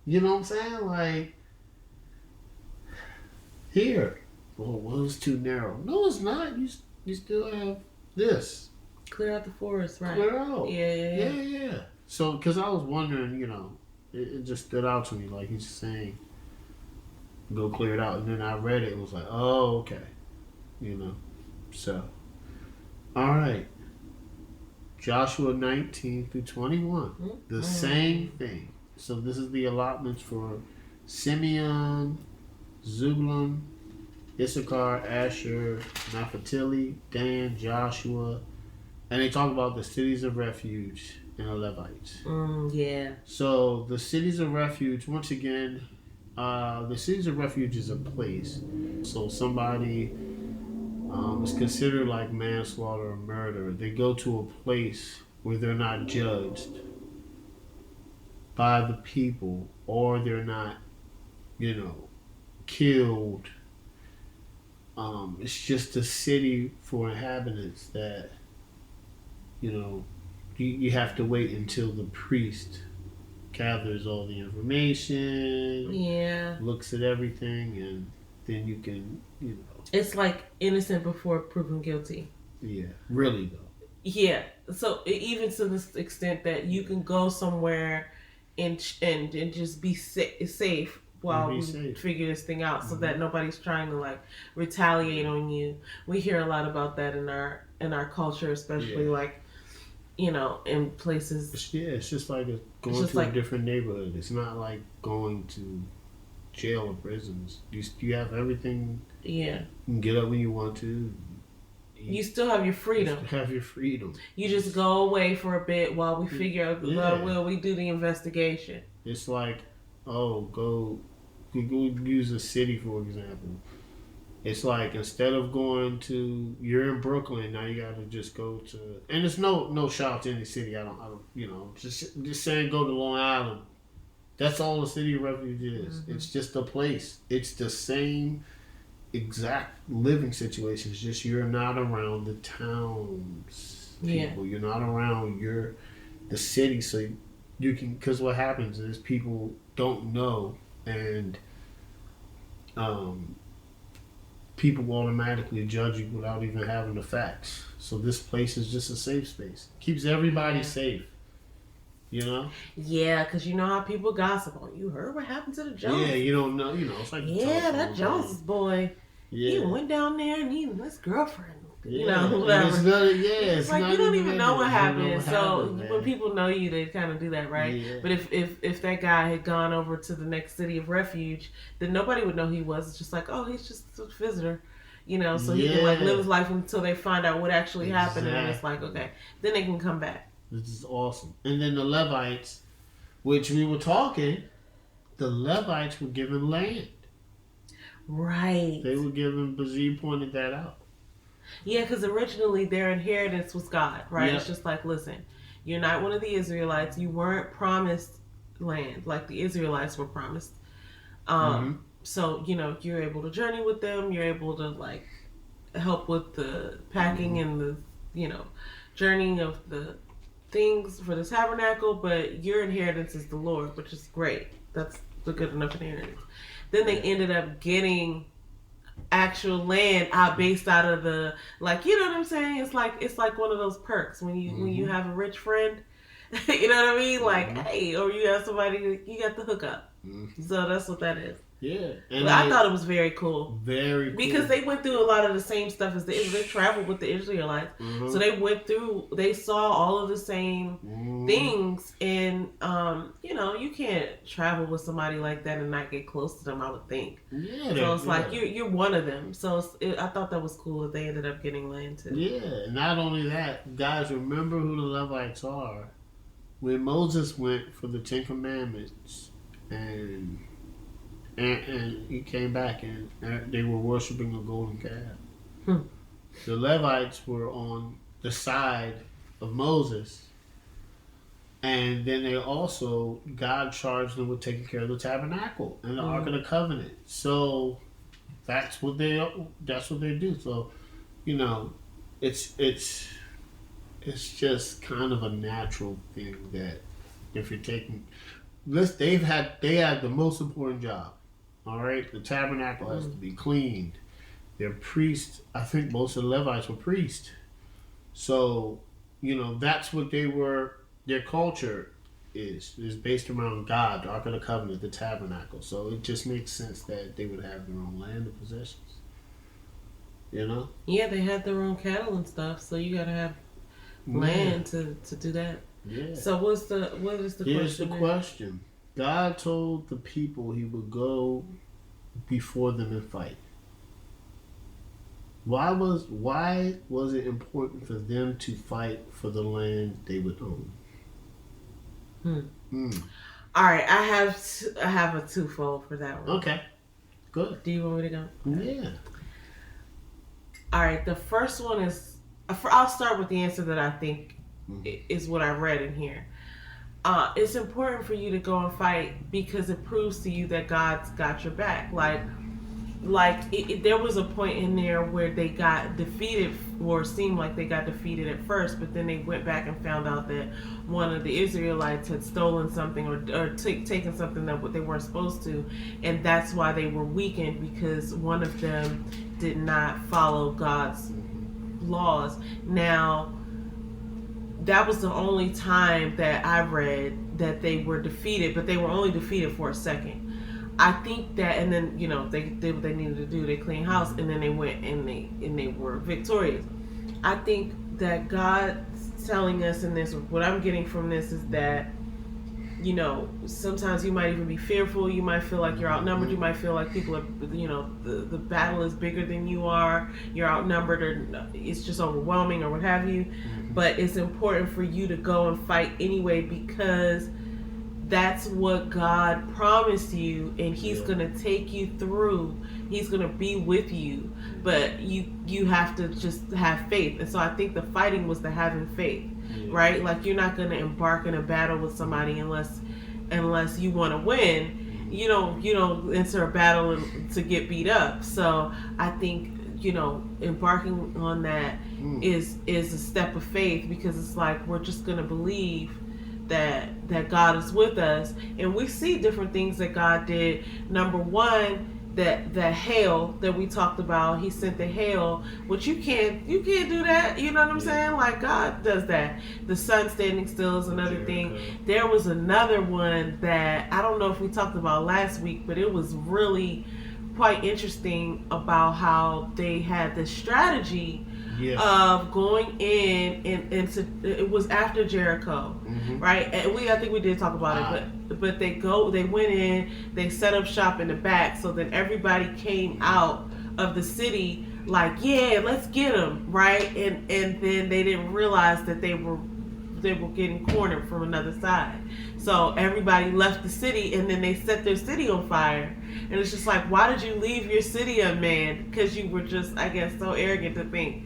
You know what I'm saying? Like, here. Well, it's too narrow. No, it's not. You still have this. Clear out the forest, right? Clear out. Yeah. So, because I was wondering, it just stood out to me. Like, he's saying, go clear it out. And then I read it and was like, oh, okay. So, all right. Joshua 19 through 21. The same thing. So this is the allotments for Simeon, Zebulun, Issachar, Asher, Naphtali, Dan, Joshua. And they talk about the cities of refuge and the Levites. Yeah. So the cities of refuge, once again, the cities of refuge is a place. So somebody is considered like manslaughter or murder. They go to a place where they're not judged by the people, or they're not, killed. It's just a city for inhabitants that, you have to wait until the priest gathers all the information, looks at everything, and then you can, It's like innocent before proven guilty. Yeah, really though. Yeah, so even to this extent that you can go somewhere and just be safe while we figure this thing out, so that nobody's trying to like retaliate on you. We hear a lot about that in our culture, especially like in places. It's just like going to a different neighborhood. It's not like going to jail or prisons. You have everything. Yeah. You can get up when you want to. You still have your freedom. You just go away for a bit while we figure out, we do the investigation. It's like, go use a city, for example. It's like, instead of you're in Brooklyn, now you got to just go to, and there's no shout to any city. I don't, just saying go to Long Island. That's all the city of refuge is. It's just a place. It's the same exact living situation. It's just you're not around the towns people. You're not around the city, so you can. Because what happens is people don't know, and people automatically judge you without even having the facts. So this place is just a safe space. Keeps everybody safe. Yeah, because you know how people gossip. Oh, you heard what happened to the Jones? Yeah, you don't know. It's like that Jones boy. Yeah. He went down there and he his girlfriend. Whatever. It's like you don't even know what happened. When people know you, they kind of do that, right? Yeah. But if that guy had gone over to the next city of refuge, then nobody would know who he was. It's just like, oh, he's just a visitor. So he can like live his life until they find out what actually happened, and then it's like, okay, then they can come back. This is awesome. And then the Levites, which we were talking, the Levites were given land. Right. They were given, Bazee pointed that out. Yeah, because originally their inheritance was God, right? Yep. It's just like, listen, you're not one of the Israelites. You weren't promised land, like the Israelites were promised. Mm-hmm. So you're able to journey with them. You're able to like help with the packing and the journeying of the things for the tabernacle. But your inheritance is the Lord, which is great. That's the good enough inheritance. Then they ended up getting actual land out based out of the like what I'm saying. It's like one of those perks when you have a rich friend. You know what I mean? Like, hey, or you have somebody, you got the hookup. So that's what that is. Yeah. And I thought it was very cool. Very cool. Because they went through a lot of the same stuff as the Israelites. They traveled with the Israelites. So they saw all of the same things. And, you can't travel with somebody like that and not get close to them, I would think. Yeah, so it's like, you're one of them. So I thought that was cool that they ended up getting land too. Yeah, not only that, guys, remember who the Levites are. When Moses went for the 10 Commandments and he came back and they were worshiping a golden calf. The Levites were on the side of Moses, and then they also, God charged them with taking care of the tabernacle and the Ark of the Covenant. So that's what they do. So it's just kind of a natural thing that if you're taking this, they had the most important job. All right, the tabernacle has to be cleaned. They're priests. I think most of the Levites were priests. So that's what they were. Their culture is based around God, the Ark of the Covenant, the tabernacle. So it just makes sense that they would have their own land and possessions. Yeah, they had their own cattle and stuff. So you got to have land to do that. Yeah. So what is the question? Here's the question. God told the people he would go before them and fight. Why was it important for them to fight for the land they would own? All right, I have a twofold for that one. Okay, good. Do you want me to go? Yeah. All right, the first one is I'll start with the answer that I think is what I read in here. It's important for you to go and fight because it proves to you that God's got your back. There was a point in there where they got defeated, or seemed like they got defeated at first, but then they went back and found out that one of the Israelites had stolen something or taken something that they weren't supposed to, and that's why they were weakened, because one of them did not follow God's laws. Now, that was the only time that I read that they were defeated, but they were only defeated for a second. I think that, and then they did what they needed to do. They cleaned house, and then they went and they were victorious. I think that God's telling us in this, what I'm getting from this is that sometimes you might even be fearful. You might feel like you're outnumbered. You might feel like people are, the battle is bigger than you are. You're outnumbered, or it's just overwhelming, or what have you. But it's important for you to go and fight anyway, because that's what God promised you, and He's going to take you through. He's going to be with you, but you have to just have faith. And so I think the fighting was the having faith, right? Like, you're not going to embark in a battle with somebody unless you want to win. You don't enter a battle to get beat up. So I think embarking on that is a step of faith, because it's like we're just going to believe that God is with us. And we see different things that God did. Number one, that hail that we talked about, He sent the hail, which you can't do that. You know what I'm saying? Like, God does that. The sun standing still is another thing. There was another one that I don't know if we talked about last week, but it was really quite interesting about how they had this strategy of going in and it was after Jericho, right? And I think we did talk about it, but they went in, they set up shop in the back, so that everybody came out of the city like, yeah, let's get them, right? And then they didn't realize that they were getting cornered from another side. So everybody left the city, and then they set their city on fire. And it's just like, why did you leave your city unmanned? Because you were just, I guess, so arrogant to think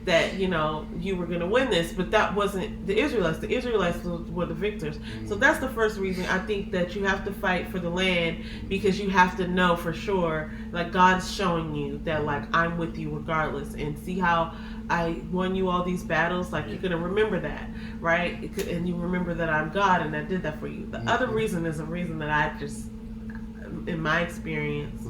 that you were going to win this, but that wasn't the Israelites. The Israelites were the victors. So that's the first reason I think that you have to fight for the land, because you have to know for sure, like, God's showing you that, like, I'm with you regardless, and see how I won you all these battles. Like, you're gonna remember that, right? And you remember that I'm God and I did that for you. The other reason is a reason that I just, in my experience,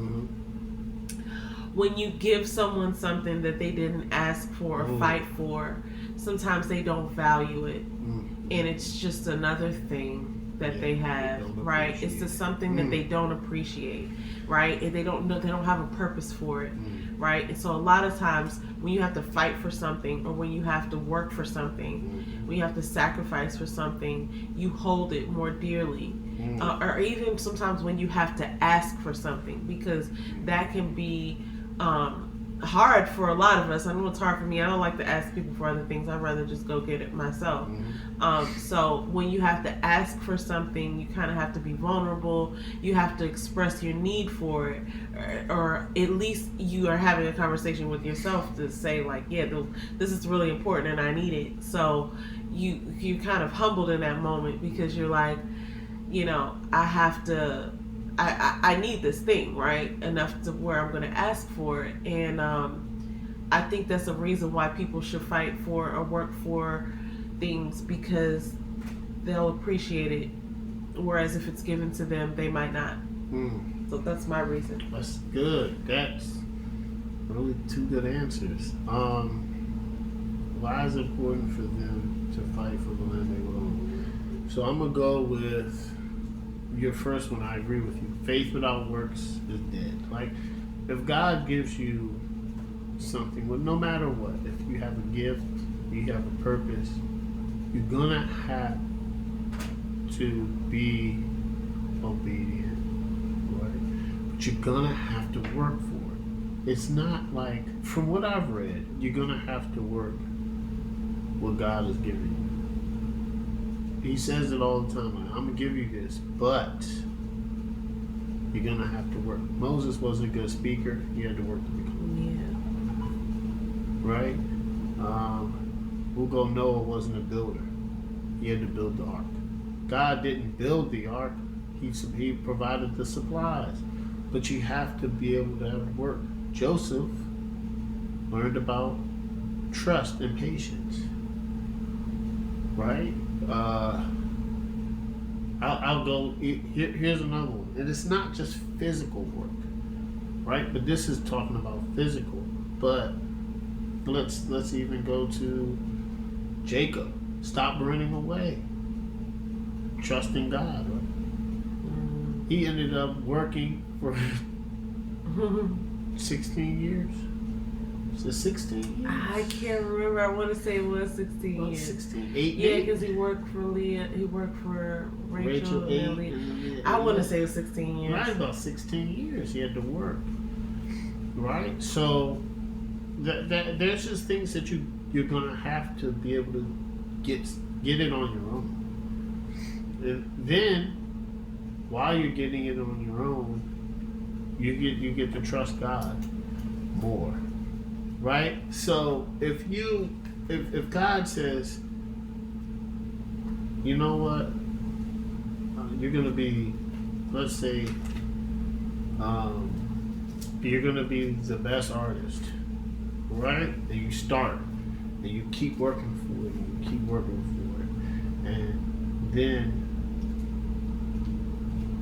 when you give someone something that they didn't ask for or fight for, sometimes they don't value it, and it's just another thing that they have, right? It's just something that they don't appreciate, right? And they don't know, they don't have a purpose for it, right? And so a lot of times when you have to fight for something, or when you have to work for something, when you have to sacrifice for something, you hold it more dearly. Or even sometimes when you have to ask for something, because that can be hard for a lot of us. I know it's hard for me. I don't like to ask people for other things. I'd rather just go get it myself. So when you have to ask for something, you kind of have to be vulnerable. You have to express your need for it, or at least you are having a conversation with yourself to say, like, yeah, this is really important and I need it. So you're kind of humbled in that moment, because you're like, I need this thing, right? Enough to where I'm going to ask for it. And I think that's a reason why people should fight for or work for things, because they'll appreciate it. Whereas if it's given to them, they might not. So that's my reason. That's good. That's really two good answers. Why is it important for them to fight for the land they will own? So I'm going to go with your first one. I agree with you. Faith without works is dead. Like, if God gives you something, well, no matter what, if you have a gift, you have a purpose, you're gonna have to be obedient, right? But you're gonna have to work for it. It's not like, from what I've read, you're gonna have to work what God has given you. He says it all the time, like, I'm gonna give you this, but you're gonna have to work. Moses wasn't a good speaker. He had to work to become. Right? We'll go, Noah wasn't a builder. He had to build the ark. God didn't build the ark. He provided the supplies. But you have to be able to have work. Joseph learned about trust and patience. Right? I'll go, here's another one. And it's not just physical work, right? But this is talking about physical. But let's even go to Jacob. Stop running away. Trusting God, right? He ended up working for 16 years. Was it 16 years? I can't remember. I want to say it was 16 years. 16, 8 Yeah, years? because he worked for Leah. He worked for Rachel and 8, Leah. and I want to say it was 16 years. Right, about 16 years he had to work. Right? So there's just things that you're going to have to be able to get it on your own. And then, while you're getting it on your own, you get to trust God more. Right? So if God says, you know what, you're gonna be, let's say, you're gonna be the best artist, right? And you start, and you keep working for it, and you keep working for it, and then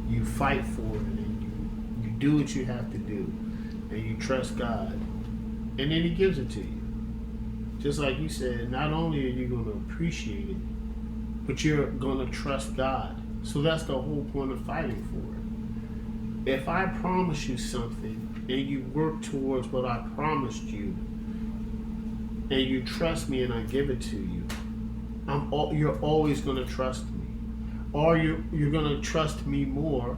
you fight for it, and you do what you have to do, and you trust God. And then he gives it to you. Just like you said, not only are you going to appreciate it, but you're going to trust God. So that's the whole point of fighting for it. If I promise you something and you work towards what I promised you, and you trust me and I give it to you, you're always going to trust me. Or you're going to trust me more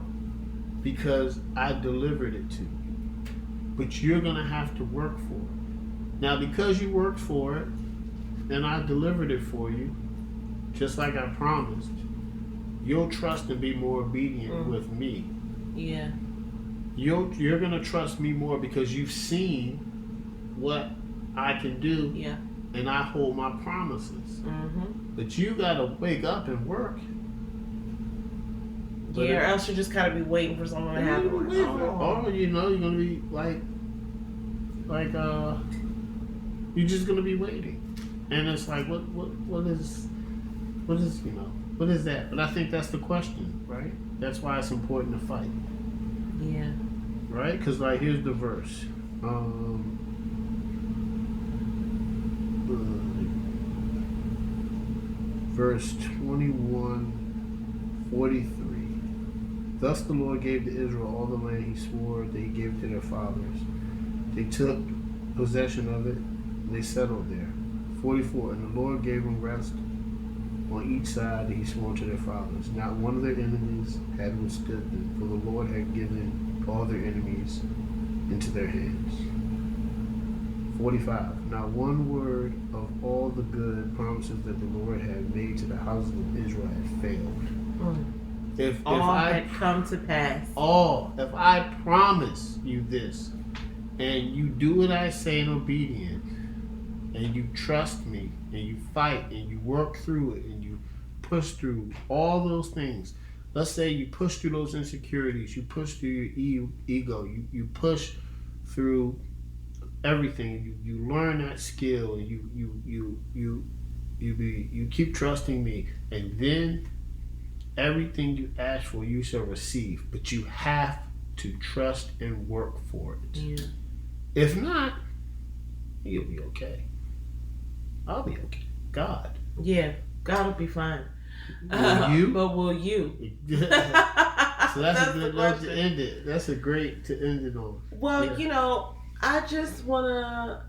because I delivered it to you. But you're going to have to work for it. Now, because you worked for it, and I delivered it for you, just like I promised, you'll trust and be more obedient with me. Yeah. You're going to trust me more because you've seen what I can do. Yeah. and I hold my promises. Mm-hmm. But you gotta wake up and work. But Yeah, or else you just gotta be waiting for something to happen. Like, or you know, you're gonna be like you're just gonna be waiting, and it's like what is what is that? But I think that's the question, right? That's why it's important to fight. Yeah. Right? Because like here's the verse. Verse 21:43. Thus the Lord gave to Israel all the land he swore that he gave to their fathers. They took possession of it, and they settled there. 44. And the Lord gave them rest on each side that he swore to their fathers. Not one of their enemies had withstood them, for the Lord had given all their enemies into their hands. 45. Not one word of all the good promises that the Lord had made to the houses of Israel had failed. If I had come to pass. If I promise you this, and you do what I say in obedience, and you trust me, and you fight, and you work through it, and you push through all those things. Let's say you push through those insecurities, you push through your ego, you push through everything. You learn that skill, and you keep trusting me, and then everything you ask for, you shall receive. But you have to trust and work for it. Yeah. If not, you'll be okay. I'll be okay. God. Yeah, God will be fine. Will you? But will you? So that's a good note to end it. That's a great to end it on. Well, you know, I just wanna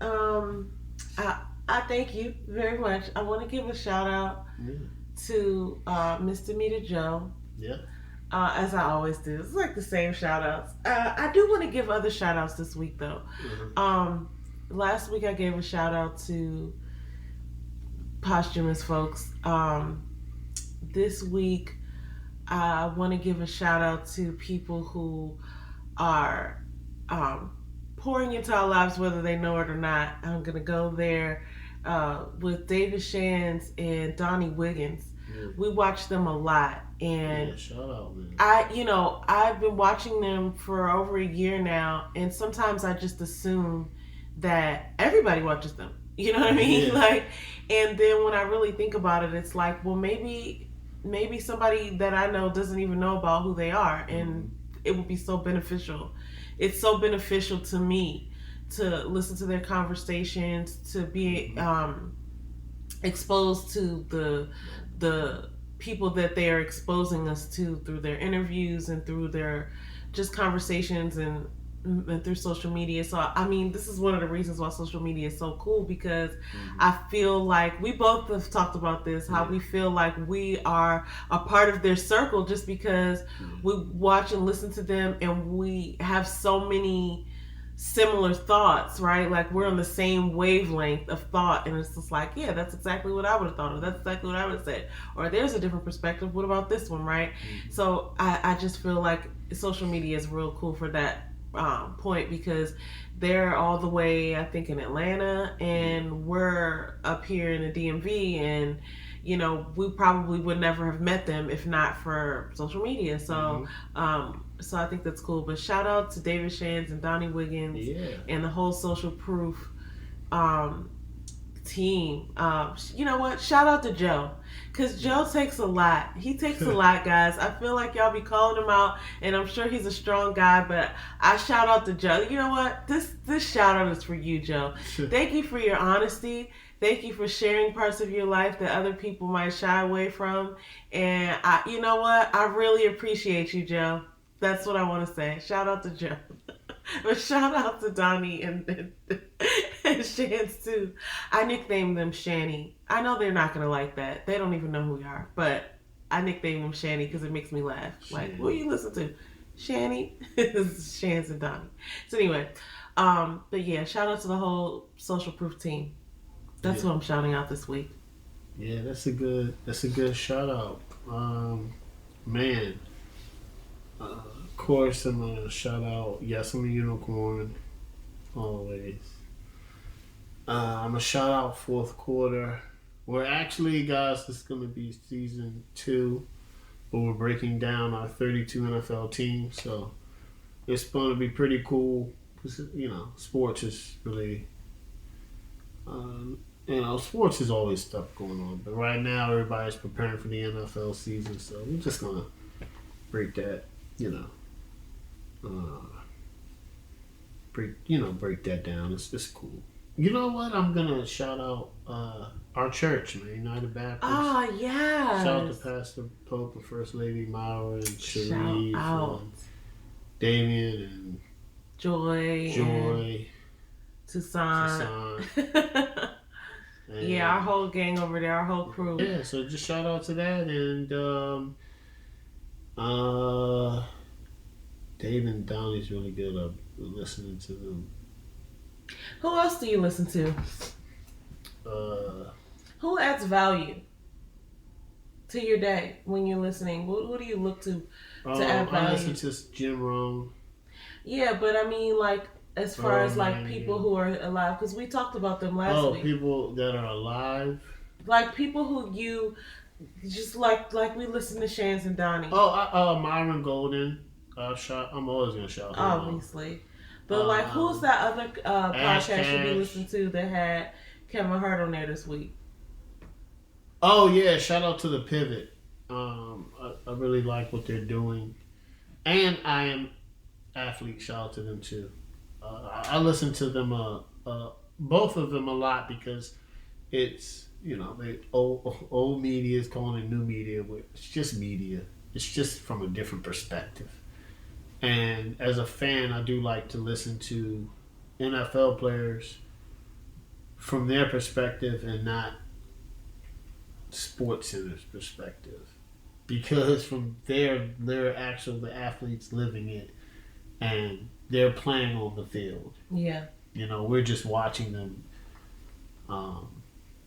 I thank you very much. I want to give a shout out to Miss Damita Jo. Yeah. As I always do. It's like the same shout outs. I do want to give other shout outs this week though. Mm-hmm. Last week I gave a shout out to posthumous folks. This week I want to give a shout out to people who are pouring into our lives whether they know it or not. I'm going to go there with David Shands and Donnie Wiggins. We watch them a lot, and shout out, man. I've been watching them for over a year now, and sometimes I just assume that everybody watches them. You know what I mean? Yeah. Like, and then when I really think about it, it's like, well, maybe somebody that I know doesn't even know about who they are, and it would be so beneficial. It's so beneficial to me to listen to their conversations, to be exposed to the people that they are exposing us to through their interviews and through their just conversations and through social media. So I mean, this is one of the reasons why social media is so cool, because I feel like we both have talked about this, how we feel like we are a part of their circle just because we watch and listen to them, and we have so many similar thoughts, right? Like we're on the same wavelength of thought, and it's just like, yeah, that's exactly what I would have thought, or that's exactly what I would have said, or there's a different perspective, what about this one, right? So I just feel like social media is real cool for that point, because they're all the way, I think, in Atlanta, and we're up here in the DMV, and we probably would never have met them if not for social media. So so I think that's cool. But shout out to David Shands and Donnie Wiggins and the whole Social Proof team. You know what? Shout out to Joe, because Joe takes a lot. He takes a lot, guys. I feel like y'all be calling him out, and I'm sure he's a strong guy, but I shout out to Joe. You know what? This shout out is for you, Joe. Thank you for your honesty. Thank you for sharing parts of your life that other people might shy away from. And you know what? I really appreciate you, Joe. That's what I want to say. Shout out to Joe. But shout out to Donnie and Shands too. I nicknamed them Shanny. I know they're not going to like that. They don't even know who we are. But I nicknamed them Shanny because it makes me laugh. Like, who you listen to? Shanny? Shands and Donnie. So anyway, but yeah, shout out to the whole Social Proof team. That's what I'm shouting out this week. Yeah, that's a good shout out. Man. Of course, I'm gonna shout out I'm a Unicorn always. I'm a shout out fourth quarter. We're actually, guys, this is going to be season 2, but we're breaking down our 32 NFL teams. So it's going to be pretty cool because, sports is really, sports is always stuff going on. But right now, everybody's preparing for the NFL season. So we're just going to break that, break that down. It's just cool. You know what? I'm gonna shout out our church, man, United Baptist. Ah, yeah. Shout out to Pastor Pope and First Lady Myron, Sharif, and Damien, and Joy, and Tucson. Yeah, our whole gang over there, our whole crew. Yeah, so just shout out to that, and Dave and Donnie's really good at listening to them. Who else do you listen to? Who adds value to your day when you're listening? Who do you look to add value? I listen to Jim Rohn. Yeah, but I mean, like, as far as like people who are alive, because we talked about them last week. Oh, people that are alive. Like people who you just like we listen to Shans and Donnie. Myron Golden. I'm always gonna shout him obviously. Out. But like, who's that other podcast you be listening to that had Kevin Hart on there this week? Oh yeah, shout out to the Pivot. I really like what they're doing, and I Am Athlete. Shout out to them too. I listen to them, both of them a lot because it's old media is calling it new media. It's just media. It's just from a different perspective. And as a fan, I do like to listen to NFL players from their perspective and not Sports Center's perspective, because from they're the athletes living it, and they're playing on the field. Yeah, we're just watching them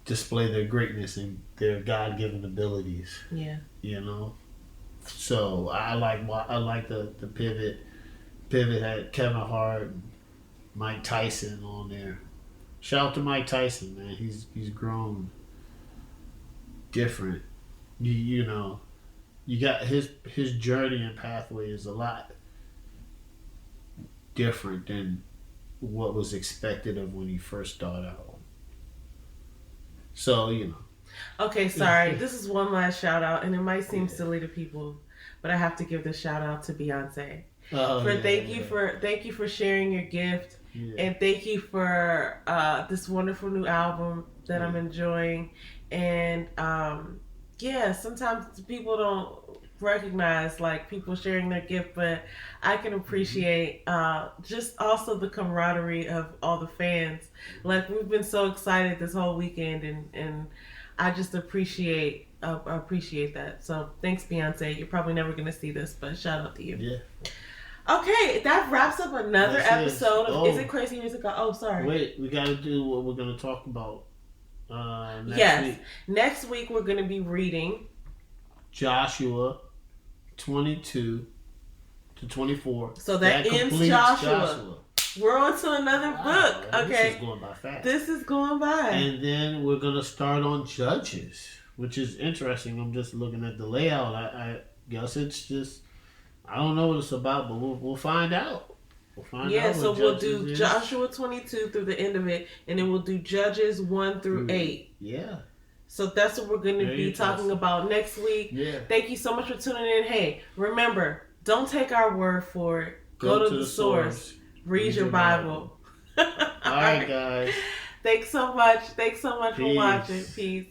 display their greatness and their God-given abilities. Yeah, So I like the Pivot. Pivot had Kevin Hart and Mike Tyson on there. Shout out to Mike Tyson, man. He's grown different. You got his journey and pathway is a lot different than what was expected of when he first started out. So Okay, sorry. This is one last shout out, and it might seem silly to people, but I have to give this shout out to Beyonce. Thank you for sharing your gift, and thank you for this wonderful new album that I'm enjoying. And sometimes people don't recognize like people sharing their gift, but I can appreciate just also the camaraderie of all the fans. Like, we've been so excited this whole weekend, and I just appreciate that. So thanks, Beyonce. You're probably never going to see this, but shout out to you. Yeah. Okay, that wraps up another episode of Is It Crazy Music? Oh, sorry. Wait, we got to do what we're going to talk about next week. Next week we're going to be reading Joshua 22 to 24. So that ends Joshua. We're on to another book. Okay. This is going by fast. This is going by. And then we're going to start on Judges, which is interesting. I'm just looking at the layout. I guess it's just, I don't know what it's about, but we'll find out. So we'll do Joshua 22 through the end of it, and then we'll do Judges 1 through 8. Yeah. So that's what we're going to be talking about next week. Yeah. Thank you so much for tuning in. Hey, remember, don't take our word for it. Go to the source. Read your Bible. All right, guys. Thanks so much. For watching. Peace.